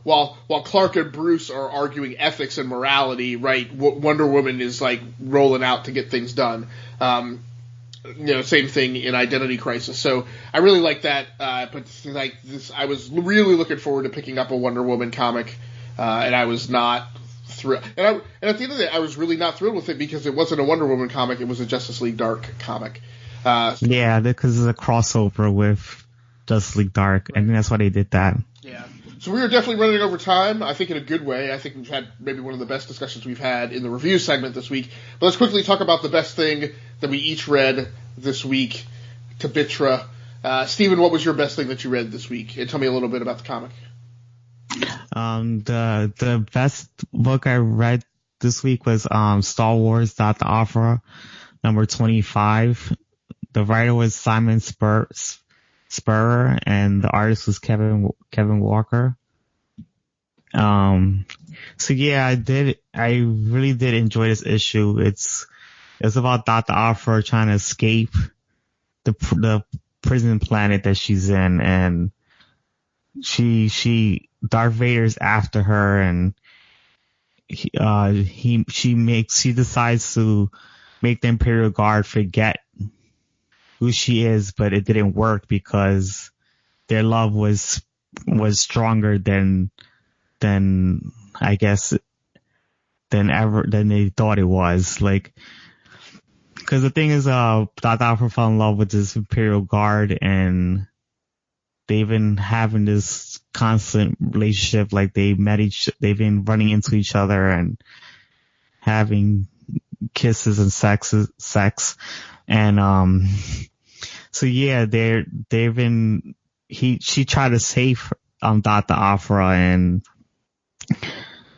While Clark and Bruce are arguing ethics and morality, right? Wonder Woman is like rolling out to get things done. Same thing in Identity Crisis. So I really like that. But like this, I was really looking forward to picking up a Wonder Woman comic, and I was not thrilled. And at the end of the day, I was really not thrilled with it because it wasn't a Wonder Woman comic; it was a Justice League Dark comic. Because it's a crossover with Justice League Dark. I think that's why they did that. Yeah. So we are definitely running over time, I think in a good way. I think we've had maybe one of the best discussions we've had in the review segment this week. But let's quickly talk about the best thing that we each read this week, TBTIRTW. Steven, what was your best thing that you read this week? And tell me a little bit about the comic. The best book I read this week was Star Wars Aphra, number 25. The writer was Simon Spurrier, and the artist was Kevin Walker. I really did enjoy this issue. It's about Dr. Aphra trying to escape the prison planet that she's in, and Darth Vader's after her, and she decides to make the Imperial Guard forget who she is, but it didn't work because their love was stronger than I guess than they thought it was. Like, because the thing is, Dr. Aphra fell in love with this Imperial Guard, and they've been having this constant relationship. Like they've been running into each other and having kisses and sex. And, she tried to save, Dr. Aphra,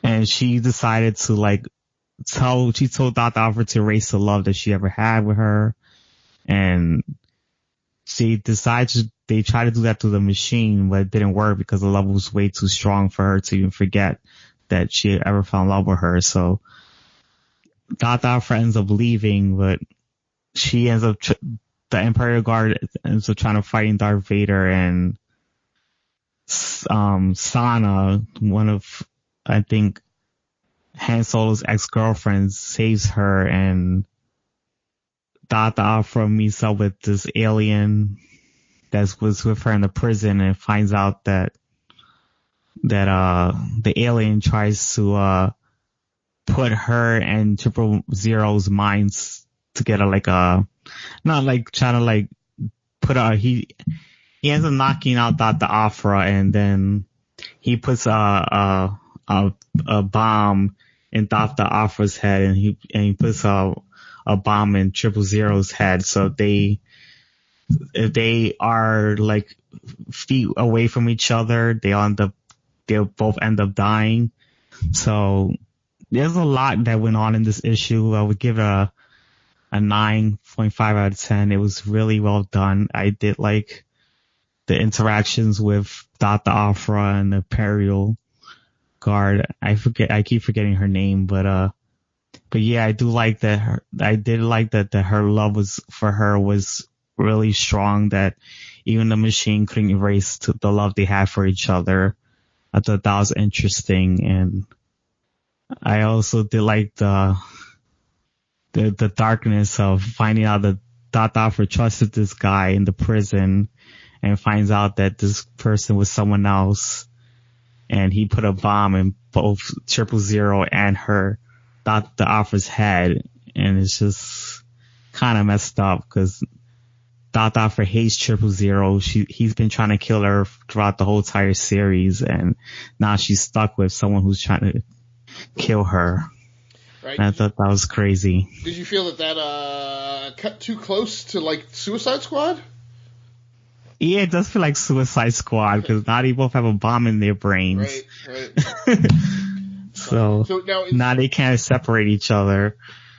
and she decided to she told Dr. Aphra to erase the love that she ever had with her. And they tried to do that to the machine, but it didn't work because the love was way too strong for her to even forget that she ever fell in love with her. So Aphra ends up leaving, but she ends up, the Imperial Guard ends up trying to fight Darth Vader, and Sana, one of, I think, Han Solo's ex-girlfriends, saves her, and Aphra meets up with this alien that was with her in the prison, and finds out that the alien tries to put her and 000's minds together, like not like trying to like put he ends up knocking out Aphra, and then he puts a bomb in Aphra's head, and he puts a bomb in 000's head. So if they are like feet away from each other, they'll both end up dying. So there's a lot that went on in this issue. I would give it a 9.5 out of 10. It was really well done. I did like the interactions with Aphra and the Imperial Guard. I keep forgetting her name, but yeah, I do like that. I did like that her love for her was really strong, that even the machine couldn't erase the love they had for each other. I thought that was interesting, and I also did like the darkness of finding out that Aphra trusted this guy in the prison, and finds out that this person was someone else, and he put a bomb in both 000 and her Aphra's head, and it's just kind of messed up because Aphra hates 000. He's been trying to kill her throughout the whole entire series, and now she's stuck with someone who's trying to kill her. Right. And I thought that was crazy. Did you feel that cut too close to like Suicide Squad? Yeah, it does feel like Suicide Squad because now they both have a bomb in their brains. Right. so now they can't separate each other.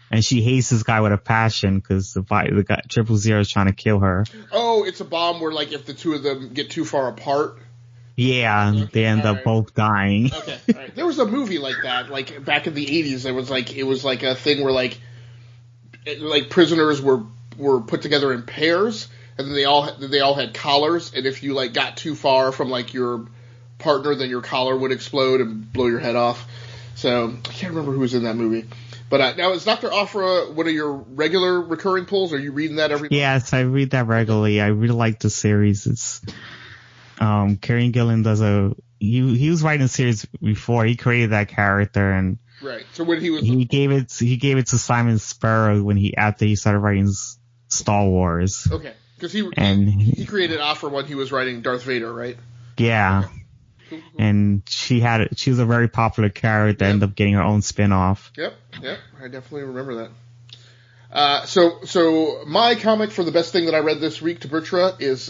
And she hates this guy with a passion because the guy 000 is trying to kill her. Oh, it's a bomb where like if the two of them get too far apart. Yeah, okay, they end up both dying. Okay, all right. There was a movie like that, like back in the 80s. It was like a thing where like prisoners were put together in pairs, and then they all had collars, and if you like got too far from like your partner, then your collar would explode and blow your head off. So I can't remember who was in that movie. But now, is Dr. Aphra one of your regular recurring pulls? Are you reading that every month? Yes, I read that regularly. I really like the series. It's Kieran Gillen does he was writing a series before. He created that character, and right. So when he gave it to Simon Sparrow after he started writing Star Wars. Okay, because he created Aphra when he was writing Darth Vader, right? Yeah. Okay. Cool. And she was a very popular character that ended up getting her own spin-off. Yep, I definitely remember that. So my comic for the best thing that I read this week, TBTIRTW, is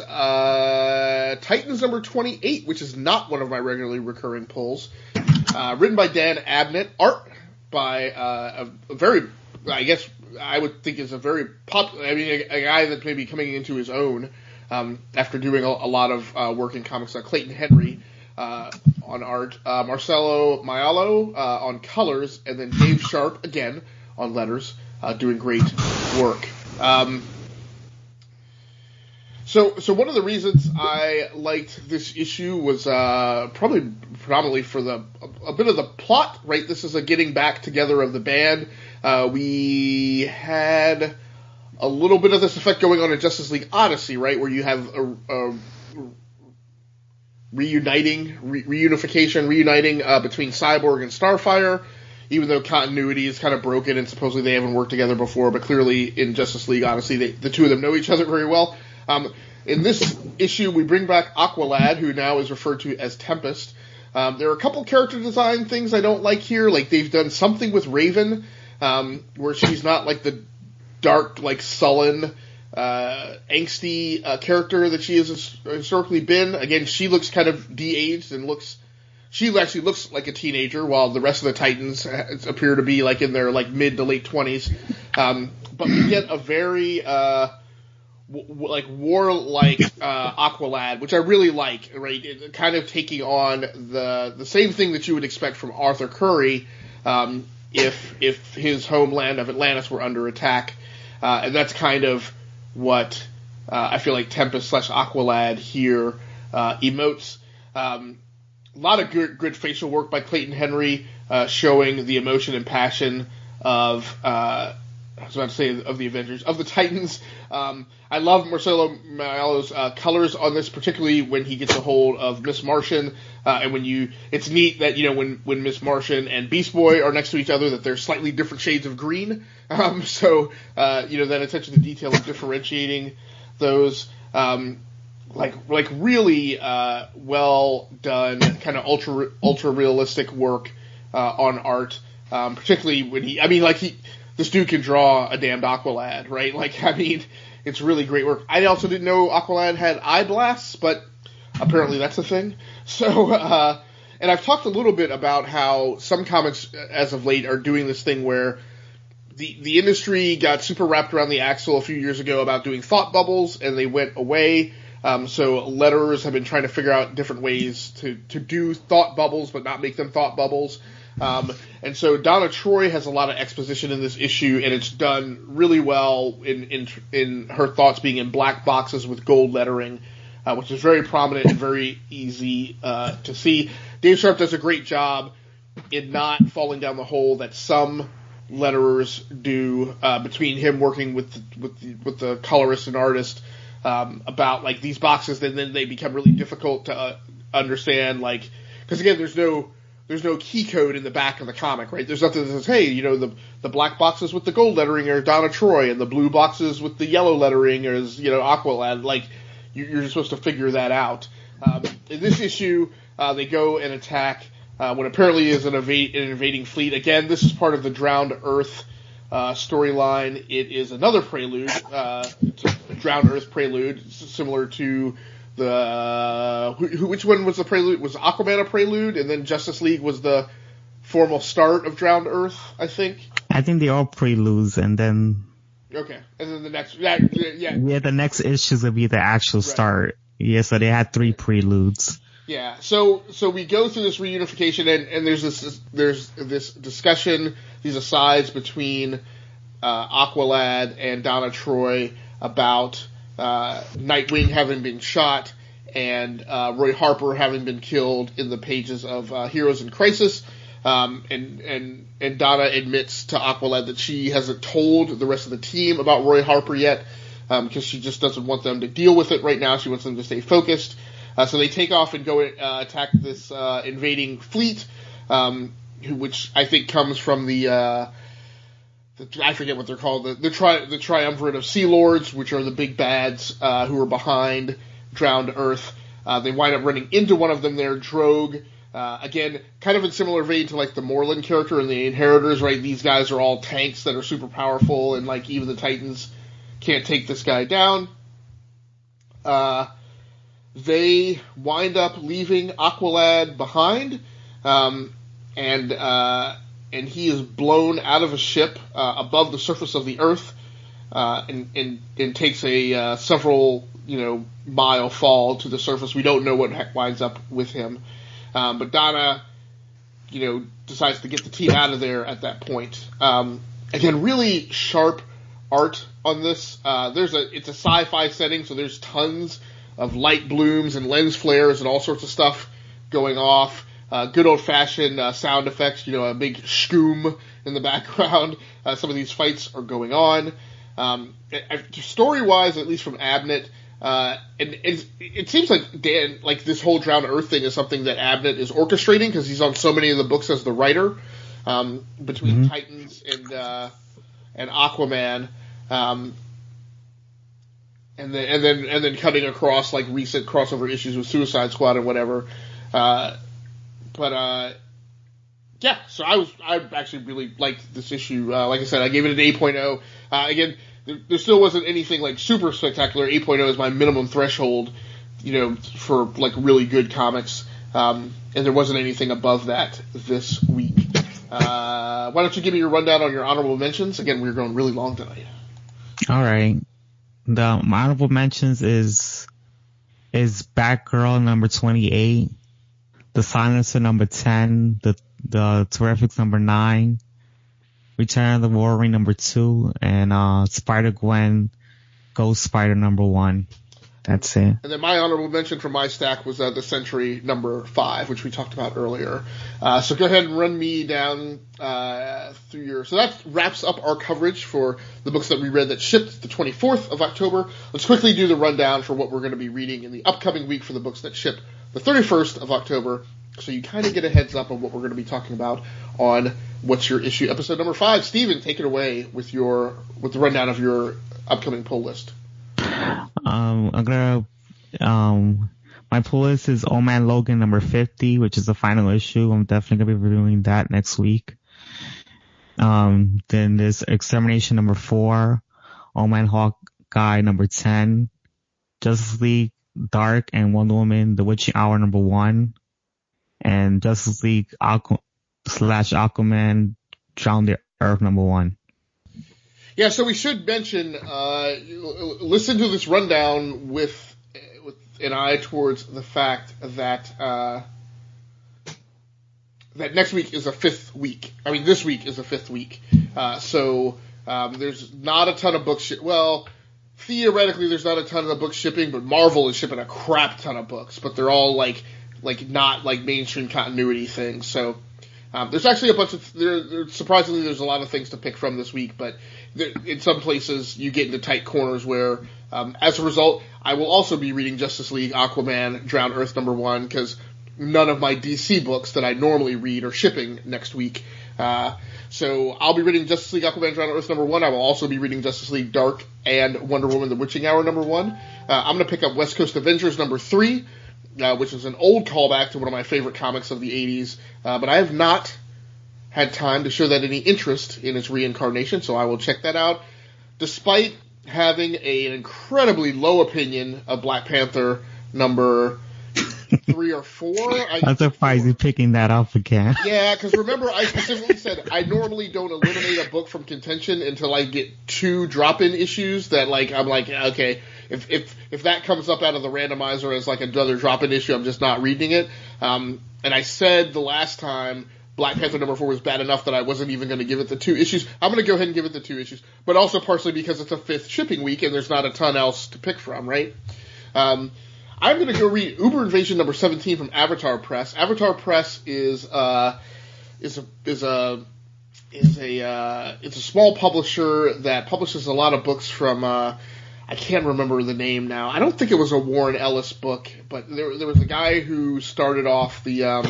Titans number 28, which is not one of my regularly recurring pulls. Written by Dan Abnett, art by a very, I guess I would think is a very popular, a guy that's maybe coming into his own after doing a lot of work in comics, Clayton Henry. On art, Marcelo Maiolo on colors, and then Dave Sharp again on letters, doing great work. So one of the reasons I liked this issue was probably predominantly for a bit of the plot. Right, this is a getting back together of the band. We had a little bit of this effect going on in Justice League Odyssey, right, where you have a reuniting between Cyborg and Starfire, even though continuity is kind of broken and supposedly they haven't worked together before, but clearly in Justice League Odyssey, the two of them know each other very well. In this issue, we bring back Aqualad, who now is referred to as Tempest. There are a couple character design things I don't like here, like they've done something with Raven, where she's not like the dark, like sullen, angsty character that she has historically been. Again, she looks kind of de-aged and she actually looks like a teenager, while the rest of the Titans appear to be like in their like mid to late 20s. But we get a very like warlike Aqualad, which I really like. Right, it, kind of taking on the same thing that you would expect from Arthur Curry. if his homeland of Atlantis were under attack, and that's kind of what I feel like Tempest / Aqualad here emotes. A lot of good facial work by Clayton Henry, showing the emotion and passion of I was about to say of the Avengers, of the Titans. I love Marcelo Maiolo's colors on this, particularly when he gets a hold of Miss Martian, and it's neat that, when Miss Martian and Beast Boy are next to each other, that they're slightly different shades of green. So that attention to detail of differentiating those, really well done, kind of ultra realistic work on art, particularly when this dude can draw a damned Aqualad, right? It's really great work. I also didn't know Aqualad had eye blasts, but apparently that's a thing. So, and I've talked a little bit about how some comics as of late are doing this thing where the industry got super wrapped around the axle a few years ago about doing thought bubbles, and they went away. So letterers have been trying to figure out different ways to do thought bubbles, but not make them thought bubbles. And so Donna Troy has a lot of exposition in this issue, and it's done really well in her thoughts being in black boxes with gold lettering, which is very prominent and very easy to see. Dave Sharp does a great job in not falling down the hole that some letterers do, between him working with the colorist and artist, about these boxes, and then they become really difficult to understand, because again, there's no key code in the back of the comic, right? There's nothing that says, hey, the black boxes with the gold lettering are Donna Troy, and the blue boxes with the yellow lettering is, Aqualad. You're supposed to figure that out. In this issue, they go and attack what apparently is an invading fleet. Again, this is part of the Drowned Earth storyline. It is another prelude, to Drowned Earth prelude, similar to which one was the prelude? Was Aquaman a prelude, and then Justice League was the formal start of Drowned Earth, I think? I think they all preludes, and then... Okay, and then the next... Yeah, the next issues will be the actual start. Yeah, so they had 3 preludes. Yeah, so we go through this reunification, and there's this discussion, these asides between Aqualad and Donna Troy about Nightwing having been shot, and Roy Harper having been killed in the pages of Heroes in Crisis, and Donna admits to Aqualad that she hasn't told the rest of the team about Roy Harper yet, because she just doesn't want them to deal with it right now. She wants them to stay focused. So they take off and go attack this invading fleet, which I think comes from the I forget what they're called, the triumvirate of Sea Lords, which are the big bads who are behind Drowned Earth. They wind up running into one of them there, Drogue. Again, kind of in similar vein to the Moreland character in the Inheritors, right? These guys are all tanks that are super powerful, and even the Titans can't take this guy down. They wind up leaving Aqualad behind, and he is blown out of a ship above the surface of the Earth, and takes a several mile fall to the surface. We don't know what winds up with him, but Donna decides to get the team out of there at that point. Again, really sharp art on this. It's a sci-fi setting, so there's tons of light blooms and lens flares and all sorts of stuff going off. Good old-fashioned sound effects, a big shkoom in the background. Some of these fights are going on. Story-wise, at least from Abnett, and it seems like Dan, this whole Drowned Earth thing is something that Abnett is orchestrating, because he's on so many of the books as the writer, between Titans and Aquaman. And then cutting across recent crossover issues with Suicide Squad and whatever, yeah. So I actually really liked this issue. Like I said, I gave it an 8.0. Again, there still wasn't anything super spectacular. 8.0 is my minimum threshold, for really good comics. And there wasn't anything above that this week. Why don't you give me your rundown on your honorable mentions? Again, we're going really long tonight. All right. The honorable mentions is Batgirl number 28, The Silencer number 10, the Terrifics number 9, Return of the Wolverine #2, and Spider-Gwen, Ghost Spider #1. That's it. And then my honorable mention from my stack was the Sentry #5, which we talked about earlier. So go ahead and run me down through your... So that wraps up our coverage for the books that we read that shipped the 24th of October. Let's quickly do the rundown for what we're going to be reading in the upcoming week for the books that ship the 31st of October. So you kind of get a heads up of what we're going to be talking about on What's Your Issue, episode number 5. Steven, take it away with the rundown of your upcoming pull list. My pull list is Old Man Logan #50, which is the final issue. I'm definitely going to be reviewing that next week. Then there's Extermination #4, Old Man Hawkeye #10, Justice League Dark and Wonder Woman The Witching Hour #1, and Justice League Aquaman Drown the Earth #1. Yeah, so we should mention, listen to this rundown with an eye towards the fact that that next week is a 5th week. I mean, this week is a 5th week. So there's not a ton of books. Well, theoretically, there's not a ton of the books shipping, but Marvel is shipping a crap ton of books. But they're all like not like mainstream continuity things. So there's actually a bunch of surprisingly, there's a lot of things to pick from this week, but in some places you get into tight corners where, as a result, I will also be reading Justice League Aquaman Drown Earth #1 because none of my DC books that I normally read are shipping next week. So I'll be reading Justice League Aquaman Drown Earth #1. I will also be reading Justice League Dark and Wonder Woman The Witching Hour #1. I'm going to pick up West Coast Avengers #3. Which is an old callback to one of my favorite comics of the 80s, but I have not had time to show that any interest in its reincarnation, so I will check that out. Despite having an incredibly low opinion of Black Panther number 3 or 4. I'm surprised you're picking that up again. Yeah, because remember I specifically said I normally don't eliminate a book from contention until I get 2 drop-in issues that I'm like, okay, if that comes up out of the randomizer as like another drop-in issue, I'm just not reading it. And I said the last time Black Panther #4 was bad enough that I wasn't even going to give it the 2 issues. I'm going to go ahead and give it the 2 issues, but also partially because it's a 5th shipping week and there's not a ton else to pick from, right? I'm going to go read Uber Invasion #17 from Avatar Press. Avatar Press is a small publisher that publishes a lot of books from I can't remember the name now. I don't think it was a Warren Ellis book, but there was a guy who started off the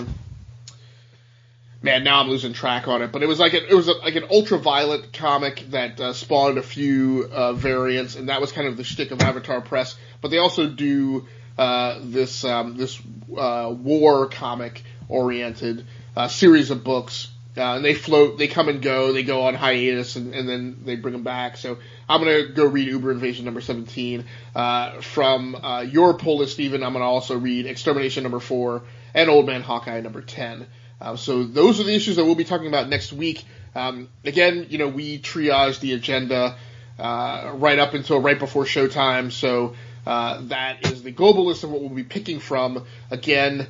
man, now I'm losing track on it, but it was like an ultraviolet comic that spawned a few variants, and that was kind of the shtick of Avatar Press. But they also do this war comic oriented series of books, and they come and go, they go on hiatus, and then they bring them back. So I'm gonna go read Uber Invasion #17 from your pull list, Stephen. I'm gonna also read Extermination #4 and Old Man Hawkeye #10. So those are the issues that we'll be talking about next week. Again, we triage the agenda right up until right before showtime, so that is the global list of what we'll be picking from. Again,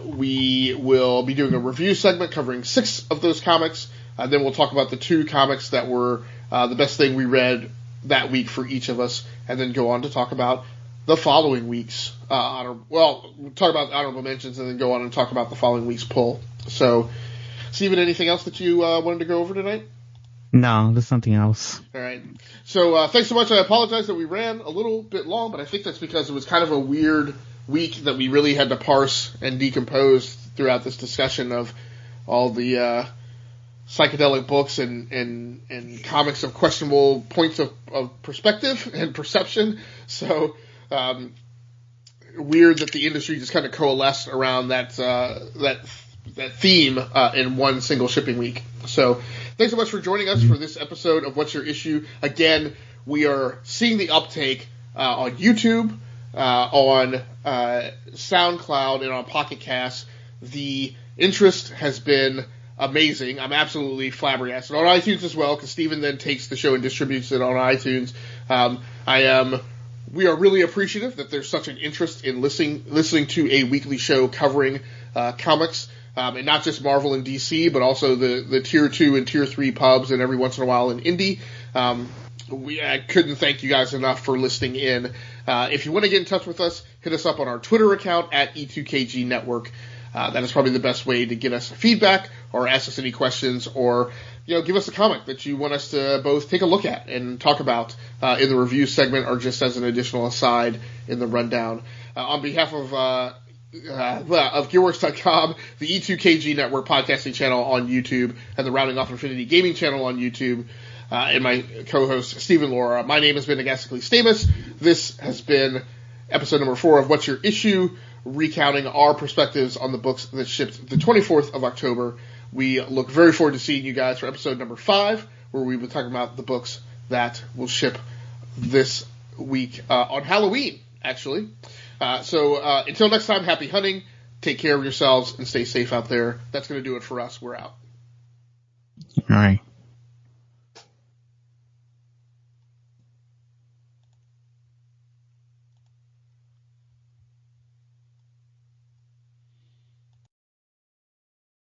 we will be doing a review segment covering 6 of those comics. Then we'll talk about the 2 comics that were the best thing we read that week for each of us, and then go on to talk about the following week's we'll talk about honorable mentions and then go on and talk about the following week's pull. So, Steven, anything else that you wanted to go over tonight? No, there's something else. All right. So, thanks so much. I apologize that we ran a little bit long, but I think that's because it was kind of a weird week that we really had to parse and decompose throughout this discussion of all the psychedelic books and comics of questionable points of perspective and perception. So, weird that the industry just kind of coalesced around that theme in one single shipping week. So, thanks so much for joining us for this episode of What's Your Issue. Again, we are seeing the uptake on YouTube, on SoundCloud, and on Pocket Cast. The interest has been amazing. I'm absolutely flabbergasted. On iTunes as well, because Steven then takes the show and distributes it on iTunes. We are really appreciative that there's such an interest in listening to a weekly show covering comics. and not just Marvel and DC, but also the tier 2 and tier 3 pubs, and every once in a while in indie. I couldn't thank you guys enough for listening in. If you want to get in touch with us, hit us up on our Twitter account at E2KG Network. That is probably the best way to get us feedback or ask us any questions, or give us a comment that you want us to both take a look at and talk about in the review segment, or just as an additional aside in the rundown. On behalf of Gearworks.com, the E2KG Network podcasting channel on YouTube, and the Rounding Off Infinity Gaming channel on YouTube, and my co-host Stephen Laura, my name has been Agasicles Stamus. This has been episode number 4 of What's Your Issue, recounting our perspectives on the books that shipped the 24th of October. We look very forward to seeing you guys for episode number 5, where we will be talking about the books that will ship this week on Halloween, actually. So until next time, happy hunting, take care of yourselves, and stay safe out there. That's going to do it for us. We're out. All right.